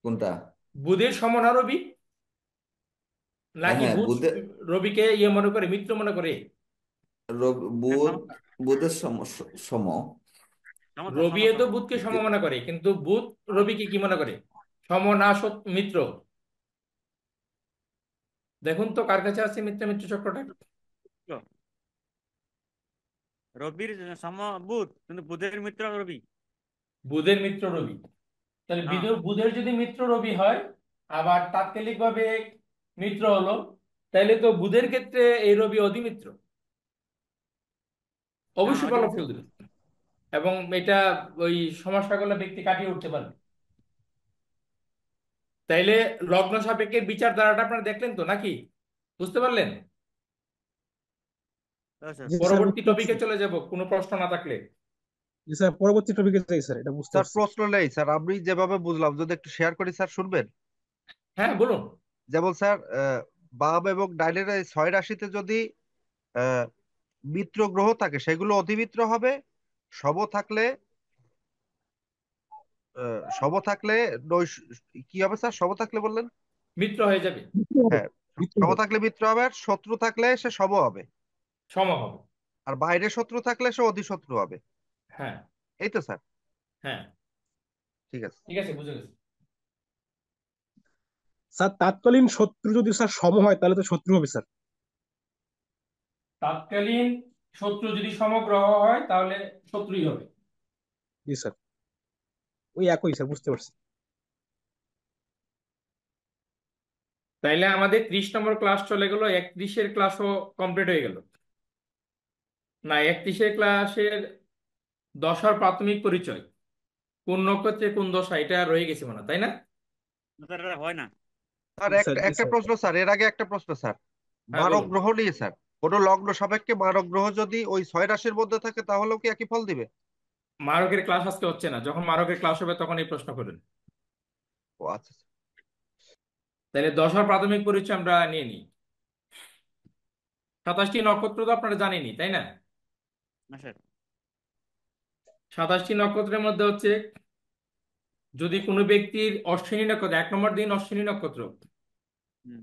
কোনটা? বুধের সম না রবি? হ্যাঁ নাকি হ্যাঁ, বুধ বুধে রবিকে ইয়ে মনে করে, মিত্র মনে করে? হ্যাঁ, বুধ বুধের সম। রবি তো সম বুধকে সম মনে করে, কিন্তু বুধ রবিকে কি মনে করে? সম না মিত্র? দেখুন তো কার কাছে আছে মিত্র মিত্র চক্রটা। রবির সম বুধ, কিন্তু বুধের মিত্র রবি। বুধের মিত্র রবি, তাহলে হ্যাঁ, বুধের যদি মিত্র রবি হয়, আবার তাৎকালিকভাবে মিত্র হলো, তাহলে তো বুধের ক্ষেত্রে এই রবি অধিমিত্র, হ্যাঁ, অবশ্যই ভালো অধিমিত্র। ফল দেবে। এবং এটা ওই সমস্যাগুলো ব্যক্তি কাটিয়ে উঠতে পারবে। তাইলে লগ্ন সাপেক্ষে বিচারধারাটা আপনারা দেখলেন তো নাকি? বুঝতে পারলেন? আচ্ছা। জি স্যার, পরবর্তী বুঝতে পারছি। টপিকে চলে যাব কোনো প্রশ্ন না থাকলে। জি স্যার, পরবর্তী টপিকে যাই স্যার, এটা বুঝতে স্যার পারছি। প্রশ্ন নেই স্যার, আমি যেভাবে বুঝলাম যদি একটু শেয়ার করি স্যার, শুনবেন? হ্যাঁ, বলুন। যেমন স্যার, বাম এবং ডাইনের এই 6 রাশিতে যদি আহ, মিত্র গ্রহ থাকে সেগুলো অধিমিত্র হবে। শুভ থাকলে শুভ থাকলে নৈশ- কি হবে স্যার? শুভ থাকলে বললেন? মিত্র হয়ে যাবে, মিত্র হবে, হ্যাঁ, মিত্র শুভ হবে। থাকলে মিত্র হবে, আর শত্রু থাকলে সে শুভ হবে। সম হবে। আর বাইরে শত্রু থাকলে সে অধিশত্রু হবে। হ্যাঁ, এই তো স্যার? হ্যাঁ, ঠিক আছে। ঠিক আছে, বুঝে গেছি। স্যার তাৎকালীন শত্রু যদি স্যার সম হয় তাহলে তো শত্রু হবে স্যার। তাৎকালীন শত্রু যদি সমগ্রহ হয় তাহলে শত্রুই হবে। জি স্যার, ওই একই স্যার, বুঝতে পারছি। তাইলে আমাদের 30 নম্বর ক্লাস চলে গেল, 31-এর ক্লাসও কমপ্লিট হয়ে গেল। না, 31-এর ক্লাসের দশার প্রাথমিক পরিচয়, কোন নক্ষত্রে কোন দশা, এটা রয়ে গেছে মনে হয়, তাই না? স্যার, এটা হয় না। আর জি স্যার, একটা জি একটা স্যার। প্রশ্ন স্যার, এর আগে একটা প্রশ্ন স্যার। হ্যাঁ, মারক বলুন। গ্রহ নিয়ে স্যার, কোন লগ্ন সাপেক্ষে মারক গ্রহ যদি ওই 6 রাশির মধ্যে থাকে তাহলেও কি একই ফল দিবে? মারকের ক্লাস আজকে হচ্ছে না, যখন মারকের ক্লাস হবে তখন এই প্রশ্ন করেন। ও আচ্ছা স্যার। তাহলে দশার প্রাথমিক পরিচয় আমরা নিয়ে নিই। 27টি নক্ষত্র তো আপনারা জানেনই, তাই না? না স্যার। 27টি নক্ষত্রের মধ্যে হচ্ছে, যদি কোনো ব্যক্তির অশ্বিনী নক্ষত্র, 1 নম্বর দিন অশ্বিনী নক্ষত্র, হুম।